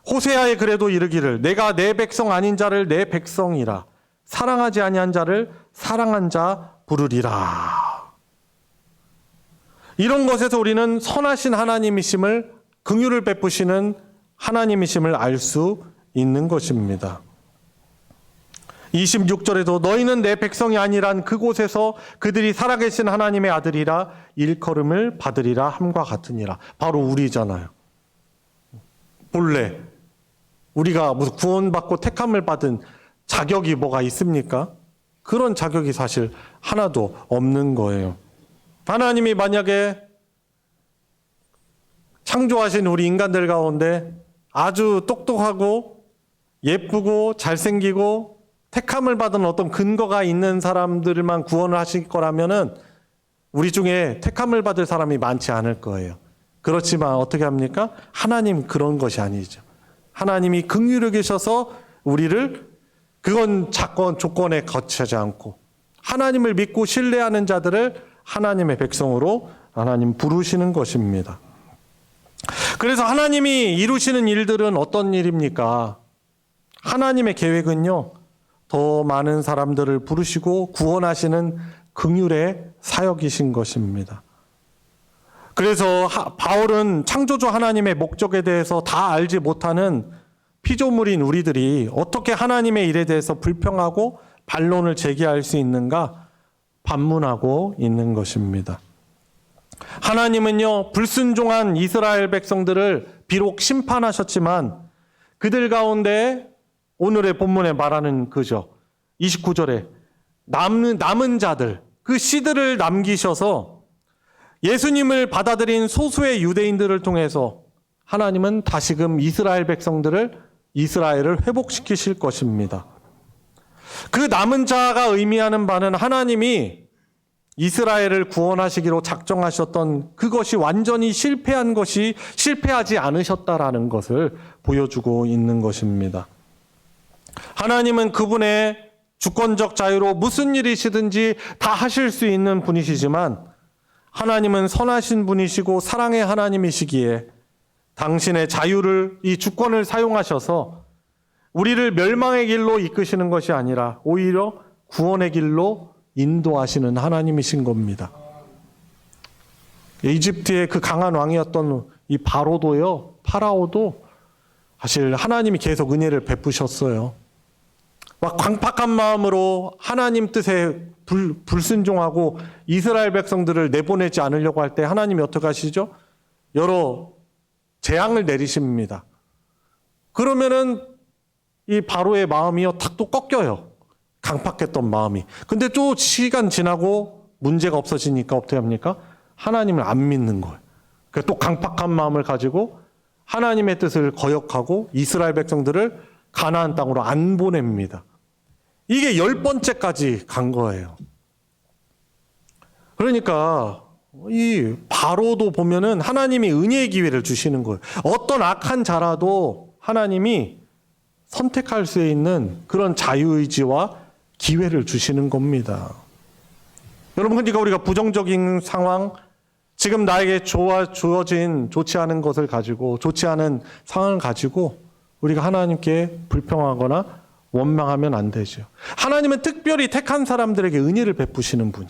호세아에 그래도 이르기를 내가 내 백성 아닌 자를 내 백성이라 사랑하지 아니한 자를 사랑한 자 부르리라. 이런 것에서 우리는 선하신 하나님이심을 긍휼을 베푸시는 하나님이심을 알 수 있는 것입니다. 26절에도 너희는 내 백성이 아니란 그곳에서 그들이 살아계신 하나님의 아들이라 일컬음을 받으리라 함과 같으니라. 바로 우리잖아요. 본래 우리가 무슨 구원받고 택함을 받은 자격이 뭐가 있습니까? 그런 자격이 사실 하나도 없는 거예요. 하나님이 만약에 창조하신 우리 인간들 가운데 아주 똑똑하고 예쁘고 잘생기고 택함을 받은 어떤 근거가 있는 사람들만 구원을 하실 거라면은 우리 중에 택함을 받을 사람이 많지 않을 거예요. 그렇지만 어떻게 합니까? 하나님 그런 것이 아니죠. 하나님이 긍휼히 계셔서 우리를 그건 조건에 거치지 않고 하나님을 믿고 신뢰하는 자들을 하나님의 백성으로 하나님 부르시는 것입니다. 그래서 하나님이 이루시는 일들은 어떤 일입니까? 하나님의 계획은요, 더 많은 사람들을 부르시고 구원하시는 긍휼의 사역이신 것입니다. 그래서 바울은 창조주 하나님의 목적에 대해서 다 알지 못하는 피조물인 우리들이 어떻게 하나님의 일에 대해서 불평하고 반론을 제기할 수 있는가 반문하고 있는 것입니다. 하나님은요, 불순종한 이스라엘 백성들을 비록 심판하셨지만 그들 가운데 오늘의 본문에 말하는 그죠. 29절에 남은 자들, 그 씨들을 남기셔서 예수님을 받아들인 소수의 유대인들을 통해서 하나님은 다시금 이스라엘 이스라엘을 회복시키실 것입니다. 그 남은 자가 의미하는 바는 하나님이 이스라엘을 구원하시기로 작정하셨던 그것이 완전히 실패하지 않으셨다라는 것을 보여주고 있는 것입니다. 하나님은 그분의 주권적 자유로 무슨 일이시든지 다 하실 수 있는 분이시지만 하나님은 선하신 분이시고 사랑의 하나님이시기에 당신의 자유를, 이 주권을 사용하셔서 우리를 멸망의 길로 이끄시는 것이 아니라 오히려 구원의 길로 인도하시는 하나님이신 겁니다. 이집트의 그 강한 왕이었던 이 파라오도 사실 하나님이 계속 은혜를 베푸셨어요. 막 광팍한 마음으로 하나님 뜻에 불순종하고 이스라엘 백성들을 내보내지 않으려고 할 때 하나님이 어떻게 하시죠? 여러 재앙을 내리십니다. 그러면은 이 바로의 마음이요, 탁 또 꺾여요. 강팍했던 마음이. 근데 또 시간 지나고 문제가 없어지니까 어떻게 합니까? 하나님을 안 믿는 거예요. 그래서 또 강팍한 마음을 가지고 하나님의 뜻을 거역하고 이스라엘 백성들을 가나안 땅으로 안 보냅니다. 이게 10번째까지 간 거예요. 그러니까 이 바로도 보면은 하나님이 은혜의 기회를 주시는 거예요. 어떤 악한 자라도 하나님이 선택할 수 있는 그런 자유의지와 기회를 주시는 겁니다. 여러분, 그러니까 우리가 부정적인 상황, 지금 나에게 주어진 좋지 않은 것을 가지고, 좋지 않은 상황을 가지고 우리가 하나님께 불평하거나 원망하면 안 되죠. 하나님은 특별히 택한 사람들에게 은혜를 베푸시는 분이.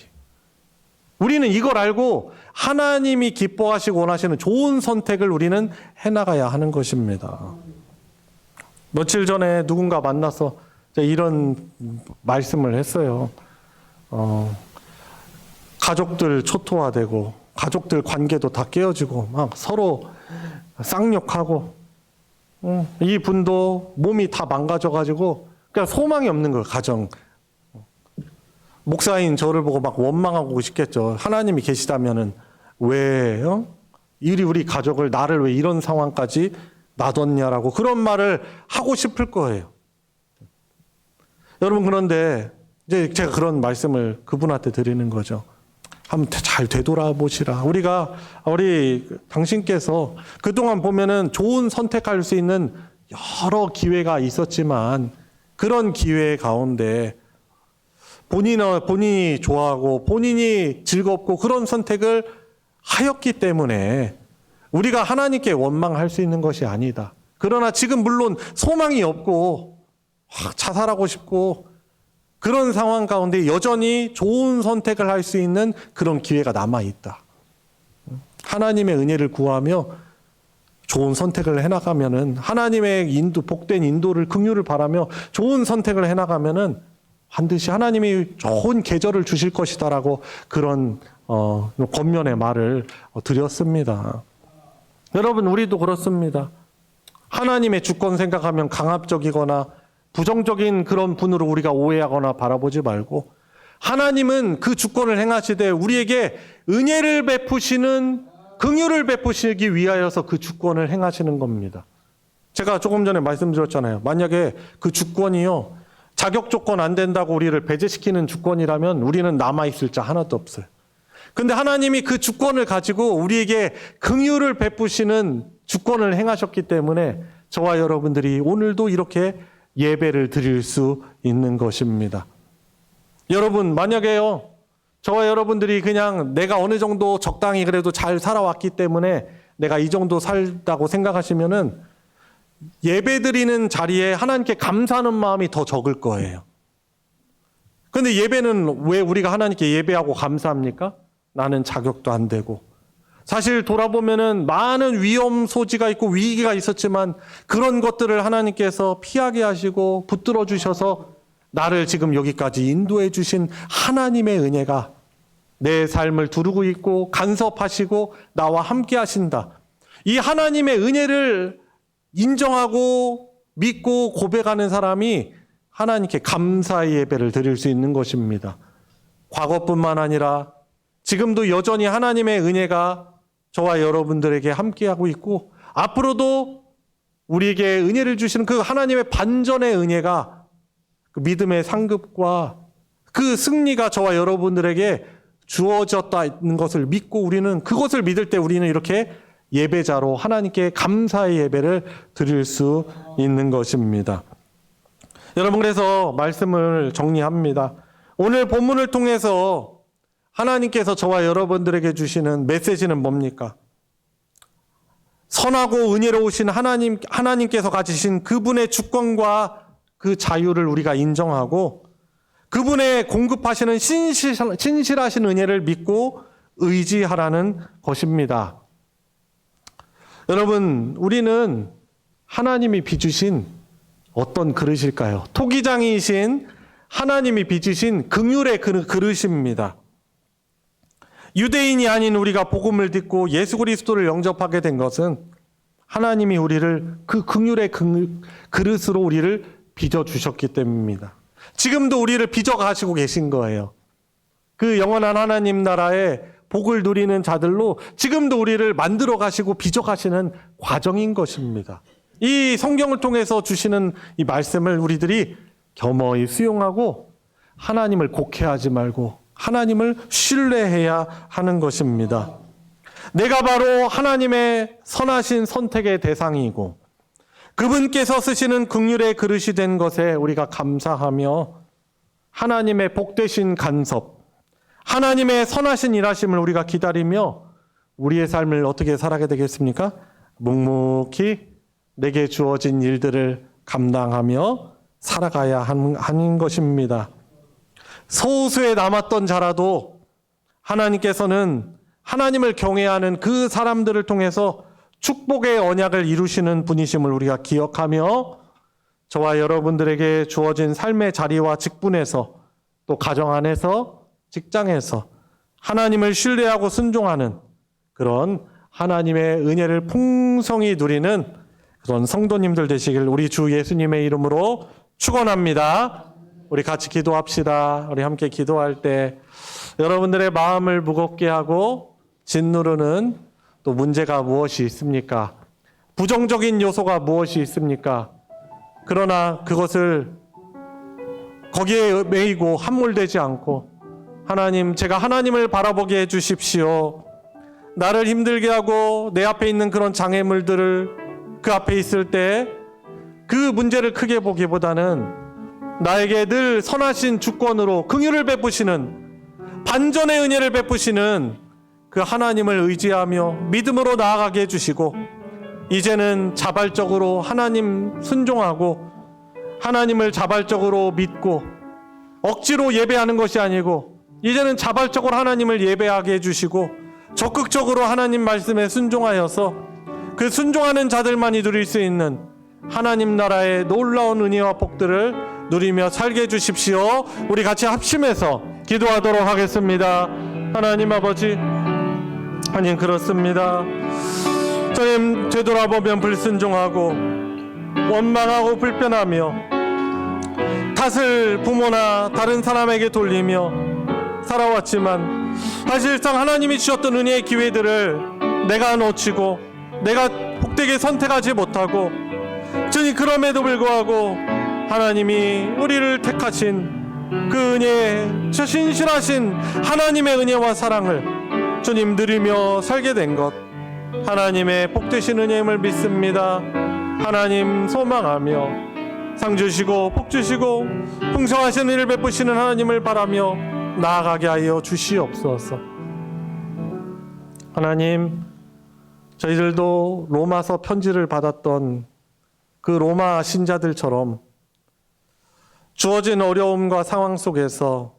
우리는 이걸 알고 하나님이 기뻐하시고 원하시는 좋은 선택을 우리는 해나가야 하는 것입니다. 며칠 전에 누군가 만나서 이런 말씀을 했어요. 가족들 초토화되고 가족들 관계도 다 깨어지고 막 서로 쌍욕하고 이 분도 몸이 다 망가져가지고 그냥 소망이 없는 거예요. 가정. 목사인 저를 보고 막 원망하고 싶겠죠. 하나님이 계시다면은 왜 우리 가족을 나를 왜 이런 상황까지 놔뒀냐라고 그런 말을 하고 싶을 거예요. 여러분, 그런데 이제 제가 그런 말씀을 그분한테 드리는 거죠. 한번 잘 되돌아보시라. 우리 당신께서 그동안 보면은 좋은 선택할 수 있는 여러 기회가 있었지만 그런 기회 가운데 본인이 좋아하고 본인이 즐겁고 그런 선택을 하였기 때문에 우리가 하나님께 원망할 수 있는 것이 아니다. 그러나 지금 물론 소망이 없고 자살하고 싶고 그런 상황 가운데 여전히 좋은 선택을 할 수 있는 그런 기회가 남아있다. 하나님의 은혜를 구하며 좋은 선택을 해나가면은 하나님의 복된 인도를, 긍휼을 바라며 좋은 선택을 해나가면은 반드시 하나님이 좋은 계절을 주실 것이다라고 그런 권면의 말을 드렸습니다. 여러분, 우리도 그렇습니다. 하나님의 주권 생각하면 강압적이거나 부정적인 그런 분으로 우리가 오해하거나 바라보지 말고 하나님은 그 주권을 행하시되 우리에게 은혜를 베푸시는 긍휼을 베푸시기 위하여서 그 주권을 행하시는 겁니다. 제가 조금 전에 말씀드렸잖아요. 만약에 그 주권이요, 자격 조건 안 된다고 우리를 배제시키는 주권이라면 우리는 남아있을 자 하나도 없어요. 근데 하나님이 그 주권을 가지고 우리에게 긍휼을 베푸시는 주권을 행하셨기 때문에 저와 여러분들이 오늘도 이렇게 예배를 드릴 수 있는 것입니다. 여러분, 만약에요, 저와 여러분들이 그냥 내가 어느 정도 적당히 그래도 잘 살아왔기 때문에 내가 이 정도 살다고 생각하시면은 예배 드리는 자리에 하나님께 감사하는 마음이 더 적을 거예요. 근데 예배는 왜 우리가 하나님께 예배하고 감사합니까? 나는 자격도 안 되고. 사실 돌아보면은 많은 위험 소지가 있고 위기가 있었지만 그런 것들을 하나님께서 피하게 하시고 붙들어 주셔서 나를 지금 여기까지 인도해 주신 하나님의 은혜가 내 삶을 두르고 있고 간섭하시고 나와 함께 하신다. 이 하나님의 은혜를 인정하고 믿고 고백하는 사람이 하나님께 감사의 예배를 드릴 수 있는 것입니다. 과거뿐만 아니라 지금도 여전히 하나님의 은혜가 저와 여러분들에게 함께하고 있고 앞으로도 우리에게 은혜를 주시는 그 하나님의 반전의 은혜가 그 믿음의 상급과 그 승리가 저와 여러분들에게 주어졌다는 것을 믿고 우리는 그것을 믿을 때 우리는 이렇게 예배자로 하나님께 감사의 예배를 드릴 수 있는 것입니다. 여러분, 그래서 말씀을 정리합니다. 오늘 본문을 통해서 하나님께서 저와 여러분들에게 주시는 메시지는 뭡니까? 선하고 은혜로우신 하나님께서 가지신 그분의 주권과 그 자유를 우리가 인정하고 그분의 공급하시는 신실하신 은혜를 믿고 의지하라는 것입니다. 여러분, 우리는 하나님이 빚으신 어떤 그릇일까요? 토기장이신 하나님이 빚으신 긍휼의 그릇입니다. 유대인이 아닌 우리가 복음을 듣고 예수 그리스도를 영접하게 된 것은 하나님이 우리를 그 긍휼의 그릇으로 우리를 빚어 주셨기 때문입니다. 지금도 우리를 빚어 가시고 계신 거예요. 그 영원한 하나님 나라의 복을 누리는 자들로 지금도 우리를 만들어 가시고 빚어 가시는 과정인 것입니다. 이 성경을 통해서 주시는 이 말씀을 우리들이 겸허히 수용하고 하나님을 곡해하지 말고 하나님을 신뢰해야 하는 것입니다. 내가 바로 하나님의 선하신 선택의 대상이고 그분께서 쓰시는 긍휼의 그릇이 된 것에 우리가 감사하며 하나님의 복되신 간섭, 하나님의 선하신 일하심을 우리가 기다리며 우리의 삶을 어떻게 살아가게 되겠습니까? 묵묵히 내게 주어진 일들을 감당하며 살아가야 하는 것입니다. 소수에 남았던 자라도 하나님께서는 하나님을 경외하는 그 사람들을 통해서 축복의 언약을 이루시는 분이심을 우리가 기억하며 저와 여러분들에게 주어진 삶의 자리와 직분에서 또 가정 안에서 직장에서 하나님을 신뢰하고 순종하는 그런 하나님의 은혜를 풍성히 누리는 그런 성도님들 되시길 우리 주 예수님의 이름으로 축원합니다. 우리 같이 기도합시다. 우리 함께 기도할 때 여러분들의 마음을 무겁게 하고 짓누르는 또 문제가 무엇이 있습니까? 부정적인 요소가 무엇이 있습니까? 그러나 그것을 거기에 매이고 함몰되지 않고 하나님, 제가 하나님을 바라보게 해주십시오. 나를 힘들게 하고 내 앞에 있는 그런 장애물들을 그 앞에 있을 때 그 문제를 크게 보기보다는 나에게 늘 선하신 주권으로 긍휼을 베푸시는 반전의 은혜를 베푸시는 그 하나님을 의지하며 믿음으로 나아가게 해주시고 이제는 자발적으로 하나님 순종하고 하나님을 자발적으로 믿고 억지로 예배하는 것이 아니고 이제는 자발적으로 하나님을 예배하게 해주시고 적극적으로 하나님 말씀에 순종하여서 그 순종하는 자들만이 누릴 수 있는 하나님 나라의 놀라운 은혜와 복들을 누리며 살게 해주십시오. 우리 같이 합심해서 기도하도록 하겠습니다. 하나님 아버지, 하나님 그렇습니다. 저님 되돌아보면 불순종하고 원망하고 불편하며 탓을 부모나 다른 사람에게 돌리며 살아왔지만 사실상 하나님이 주셨던 은혜의 기회들을 내가 놓치고 내가 복되게 선택하지 못하고 주님 그럼에도 불구하고 하나님이 우리를 택하신 그 은혜, 저 신실하신 하나님의 은혜와 사랑을 주님 누리며 살게 된 것 하나님의 복되신 은혜임을 믿습니다. 하나님 소망하며 상 주시고 복 주시고 풍성하신 은혜를 베푸시는 하나님을 바라며 나아가게 하여 주시옵소서. 하나님, 저희들도 로마서 편지를 받았던 그 로마 신자들처럼 주어진 어려움과 상황 속에서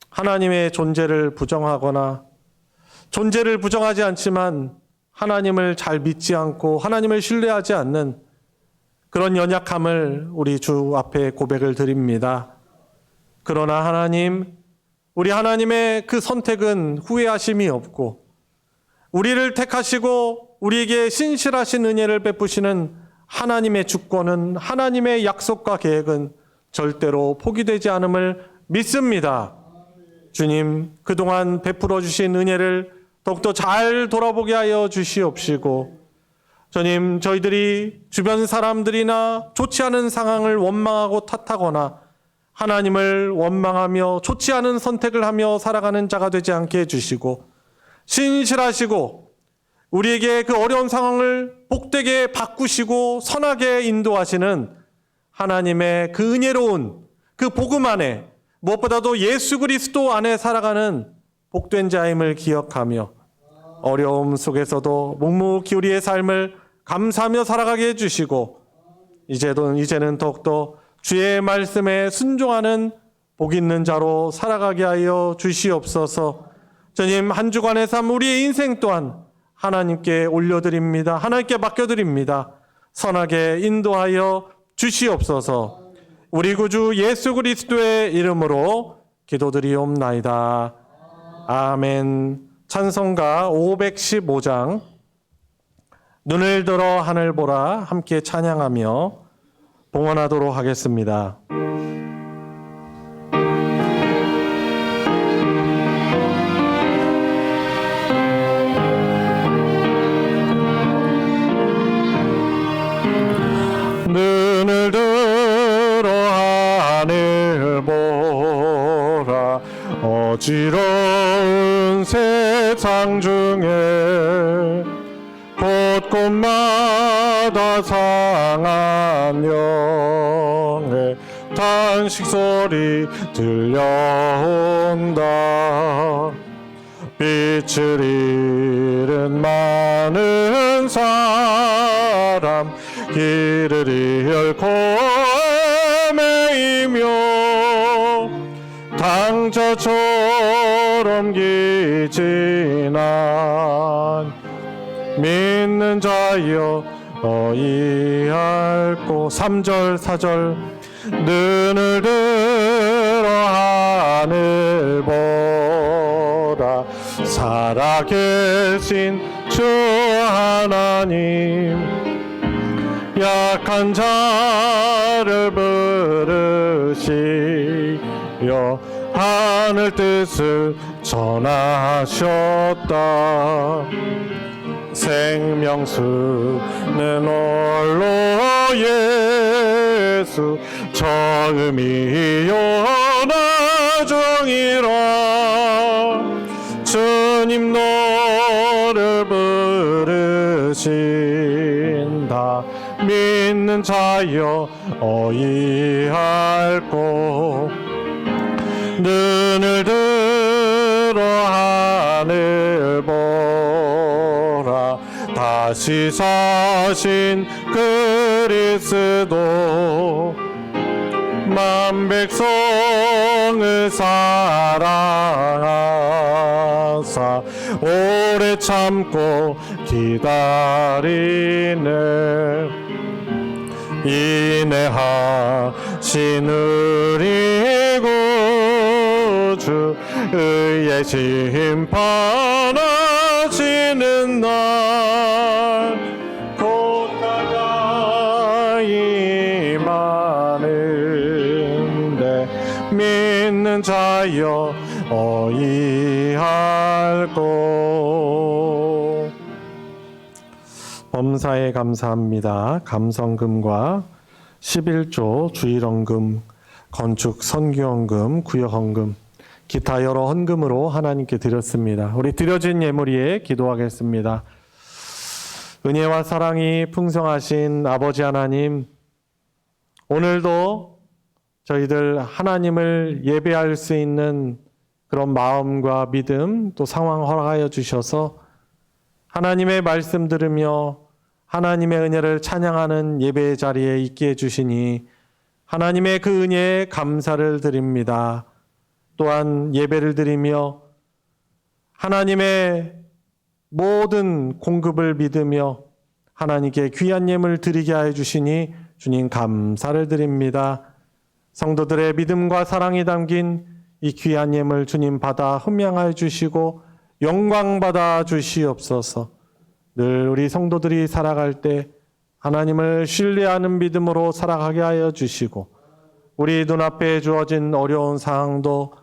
하나님의 존재를 부정하거나 존재를 부정하지 않지만 하나님을 잘 믿지 않고 하나님을 신뢰하지 않는 그런 연약함을 우리 주 앞에 고백을 드립니다. 그러나 하나님, 우리 하나님의 그 선택은 후회하심이 없고 우리를 택하시고 우리에게 신실하신 은혜를 베푸시는 하나님의 주권은, 하나님의 약속과 계획은 절대로 포기되지 않음을 믿습니다. 주님, 그동안 베풀어 주신 은혜를 더욱더 잘 돌아보게 하여 주시옵시고, 주님, 저희들이 주변 사람들이나 좋지 않은 상황을 원망하고 탓하거나 하나님을 원망하며 좋지 않은 선택을 하며 살아가는 자가 되지 않게 해주시고, 신실하시고 우리에게 그 어려운 상황을 복되게 바꾸시고 선하게 인도하시는 하나님의 그 은혜로운 그 복음 안에, 무엇보다도 예수 그리스도 안에 살아가는 복된 자임을 기억하며 어려움 속에서도 묵묵히 우리의 삶을 감사하며 살아가게 해주시고, 이제는 더욱더 주의 말씀에 순종하는 복 있는 자로 살아가게 하여 주시옵소서. 주님, 한 주간의 삶, 우리의 인생 또한 하나님께 올려드립니다. 하나님께 맡겨드립니다. 선하게 인도하여 주시옵소서. 우리 구주 예수 그리스도의 이름으로 기도드리옵나이다. 아멘. 찬송가 515장 눈을 들어 하늘 보라 함께 찬양하며 봉헌하도록 하겠습니다. 눈을 들어 하늘 보라 어지러운 세상 중에 곳곳마다 상한 영의 탄식 소리 들려온다. 빛을 잃은 많은 사람 길을 잃고 헤매이며 당처처럼 기진한 믿는 자여 어이할꼬. 3절 4절 눈을 들어 하늘 보라 살아계신 주 하나님 약한 자를 부르시며 하늘 뜻을 전하셨다. 생명수는 홀로 예수 처음이요 나중이라. 주님 너를 부르신다. 믿는 자여 어이할꼬. 눈을 들어 하늘 보라 다시 사신 그리스도 만 백성을 사랑하사 오래 참고 기다리네. 인내하신 우리 구주 의의 심판하시는 날 곧 가까이 많은데 믿는 자여 어이할꼬. 범사에 감사합니다. 감성금과 11조 주일헌금, 건축 선교헌금, 구역헌금, 기타 여러 헌금으로 하나님께 드렸습니다. 우리 드려진 예물 위에 기도하겠습니다. 은혜와 사랑이 풍성하신 아버지 하나님, 오늘도 저희들 하나님을 예배할 수 있는 그런 마음과 믿음 또 상황 허락하여 주셔서 하나님의 말씀 들으며 하나님의 은혜를 찬양하는 예배의 자리에 있게 해주시니 하나님의 그 은혜에 감사를 드립니다. 또한 예배를 드리며 하나님의 모든 공급을 믿으며 하나님께 귀한 예물 드리게 하여 주시니 주님 감사를 드립니다. 성도들의 믿음과 사랑이 담긴 이 귀한 예물 주님 받아 흠양하여 주시고 영광 받아 주시옵소서. 늘 우리 성도들이 살아갈 때 하나님을 신뢰하는 믿음으로 살아가게 하여 주시고 우리 눈앞에 주어진 어려운 상황도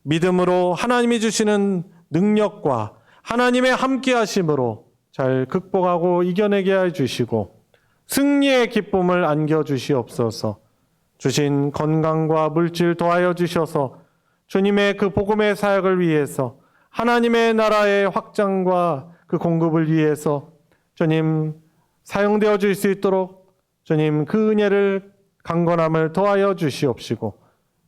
믿음으로 하나님이 주시는 능력과 하나님의 함께 하심으로 잘 극복하고 이겨내게 하여 주시고 승리의 기쁨을 안겨 주시옵소서. 주신 건강과 물질 더하여 주셔서 주님의 그 복음의 사역을 위해서 하나님의 나라의 확장과 그 공급을 위해서 주님 사용되어 줄 수 있도록 주님 그 은혜를 강건함을 더하여 주시옵시고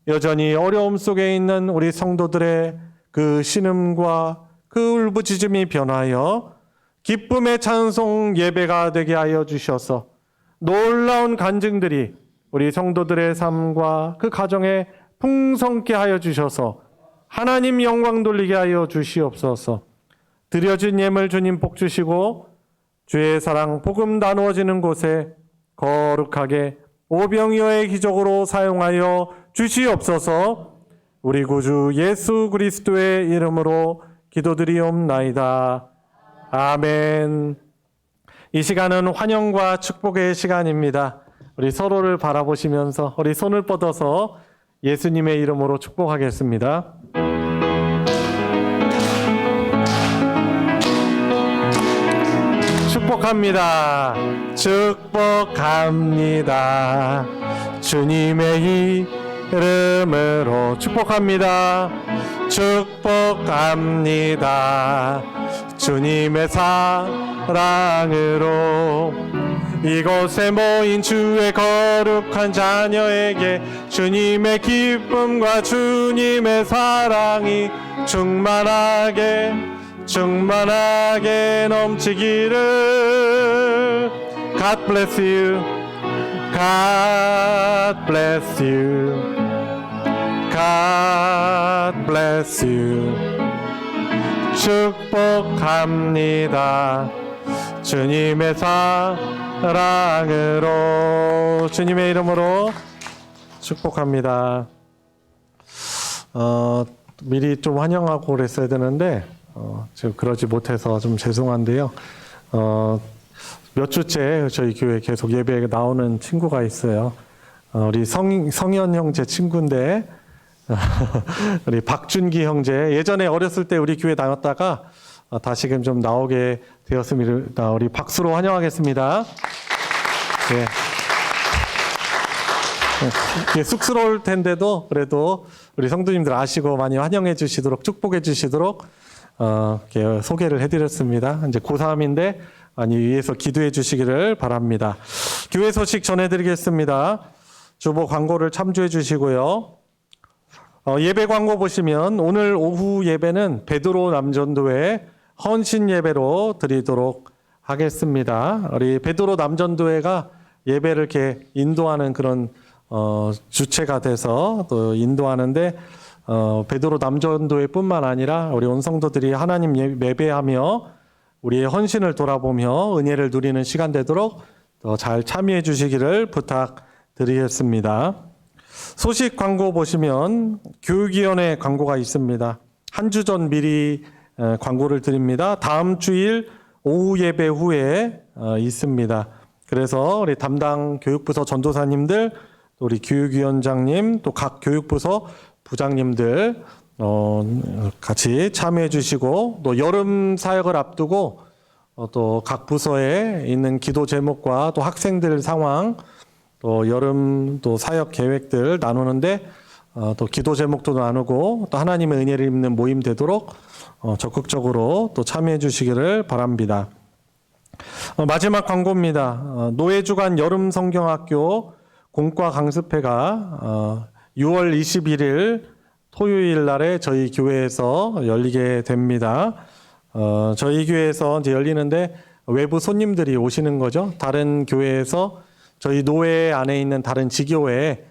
여전히 어려움 속에 있는 우리 성도들의 그 신음과 그 울부짖음이 변하여 기쁨의 찬송 예배가 되게 하여 주셔서 놀라운 간증들이 우리 성도들의 삶과 그 가정에 풍성케 하여 주셔서 하나님 영광 돌리게 하여 주시옵소서. 드려진 예물 주님 복 주시고 주의 사랑 복음 나누어지는 곳에 거룩하게 오병이어의 기적으로 사용하여 주시옵소서. 우리 구주 예수 그리스도의 이름으로 기도드리옵나이다. 아멘. 이 시간은 환영과 축복의 시간입니다. 우리 서로를 바라보시면서 우리 손을 뻗어서 예수님의 이름으로 축복하겠습니다. 축복합니다. 축복합니다. 주님의 이름으로 축복합니다. 축복합니다. 주님의 사랑으로 이곳에 모인 주의 거룩한 자녀에게 주님의 기쁨과 주님의 사랑이 충만하게 넘치기를. God bless you. God bless you. God bless you. 축복합니다. 주님의 사랑으로 주님의 이름으로 축복합니다. 미리 좀 환영하고 그랬어야 되는데 지금 그러지 못해서 좀 죄송한데요. 몇 주째 저희 교회 계속 예배에 나오는 친구가 있어요. 우리 성현 형제 친구인데 우리 박준기 형제 예전에 어렸을 때 우리 교회 다녔다가 다시금 좀 나오게 되었습니다. 우리 박수로 환영하겠습니다. 네. 이게 쑥스러울 텐데도 그래도 우리 성도님들 아시고 많이 환영해 주시도록 축복해 주시도록 이렇게 소개를 해드렸습니다. 이제 고3인데 많이 위해서 기도해 주시기를 바랍니다. 교회 소식 전해드리겠습니다. 주보 광고를 참조해 주시고요. 예배 광고 보시면 오늘 오후 예배는 베드로 남전도회 헌신 예배로 드리도록 하겠습니다. 우리 베드로 남전도회가 예배를 이렇게 인도하는 그런 주체가 돼서 또 인도하는데 베드로 남전도회뿐만 아니라 우리 온 성도들이 하나님 예배하며 우리의 헌신을 돌아보며 은혜를 누리는 시간 되도록 더 잘 참여해 주시기를 부탁드리겠습니다. 소식 광고 보시면 교육위원회 광고가 있습니다. 한 주 전 미리 광고를 드립니다. 다음 주일 오후 예배 후에 있습니다. 그래서 우리 담당 교육부서 전도사님들, 우리 교육위원장님, 또 각 교육부서 부장님들 같이 참여해 주시고 또 여름 사역을 앞두고 또 각 부서에 있는 기도 제목과 또 학생들 상황 또 여름 또 사역 계획들 나누는데 또 기도 제목도 나누고 또 하나님의 은혜를 입는 모임 되도록 적극적으로 또 참여해 주시기를 바랍니다. 마지막 광고입니다. 노예주간 여름 성경학교 공과 강습회가 6월 21일 토요일 날에 저희 교회에서 열리게 됩니다. 저희 교회에서 이제 열리는데 외부 손님들이 오시는 거죠. 다른 교회에서 저희 노회 안에 있는 다른 지교회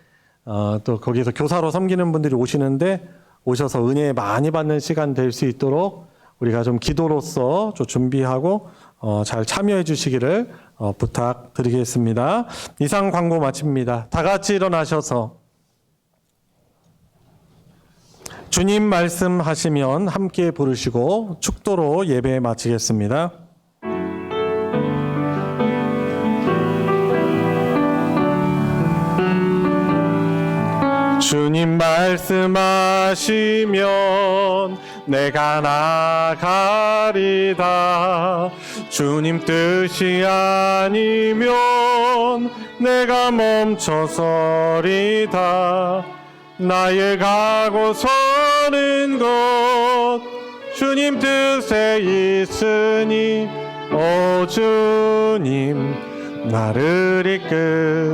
또 거기서 교사로 섬기는 분들이 오시는데 오셔서 은혜 많이 받는 시간 될 수 있도록 우리가 좀 기도로서 좀 준비하고 잘 참여해 주시기를 부탁드리겠습니다. 이상 광고 마칩니다. 다 같이 일어나셔서 주님 말씀하시면 함께 부르시고 축도로 예배 마치겠습니다. 주님 말씀하시면 내가 나가리다. 주님 뜻이 아니면 내가 멈춰서리다. 나의 가고 서는 곳 주님 뜻에 있으니 오 주님 나를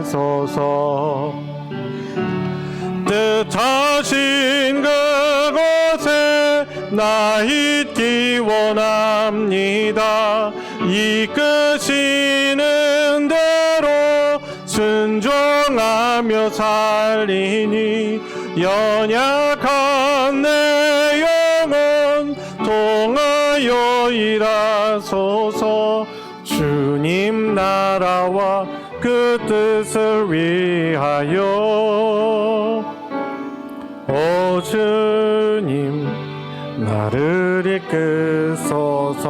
이끄소서. 뜻하신 그곳에 나 있기 원합니다. 이끄시는 대로 순종하며 살리니 연약한 내 영혼 통하여 일하소서. 주님 나라와 그 뜻을 위하여 오 주님 나를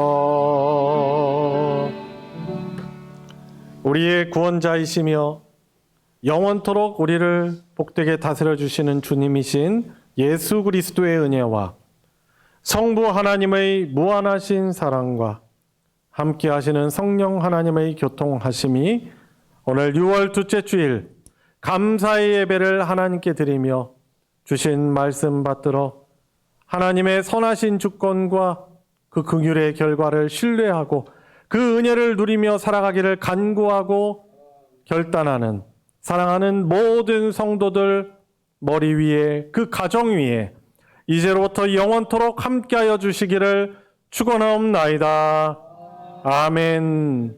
이끄소서. 우리의 구원자이시며 영원토록 우리를 복되게 다스려 주시는 주님이신 예수 그리스도의 은혜와 성부 하나님의 무한하신 사랑과 함께 하시는 성령 하나님의 교통하심이 오늘 6월 둘째 주일 감사의 예배를 하나님께 드리며 주신 말씀 받들어 하나님의 선하신 주권과 그 긍휼의 결과를 신뢰하고 그 은혜를 누리며 살아가기를 간구하고 결단하는 사랑하는 모든 성도들 머리 위에 그 가정 위에 이제로부터 영원토록 함께하여 주시기를 축원하옵나이다. 아멘.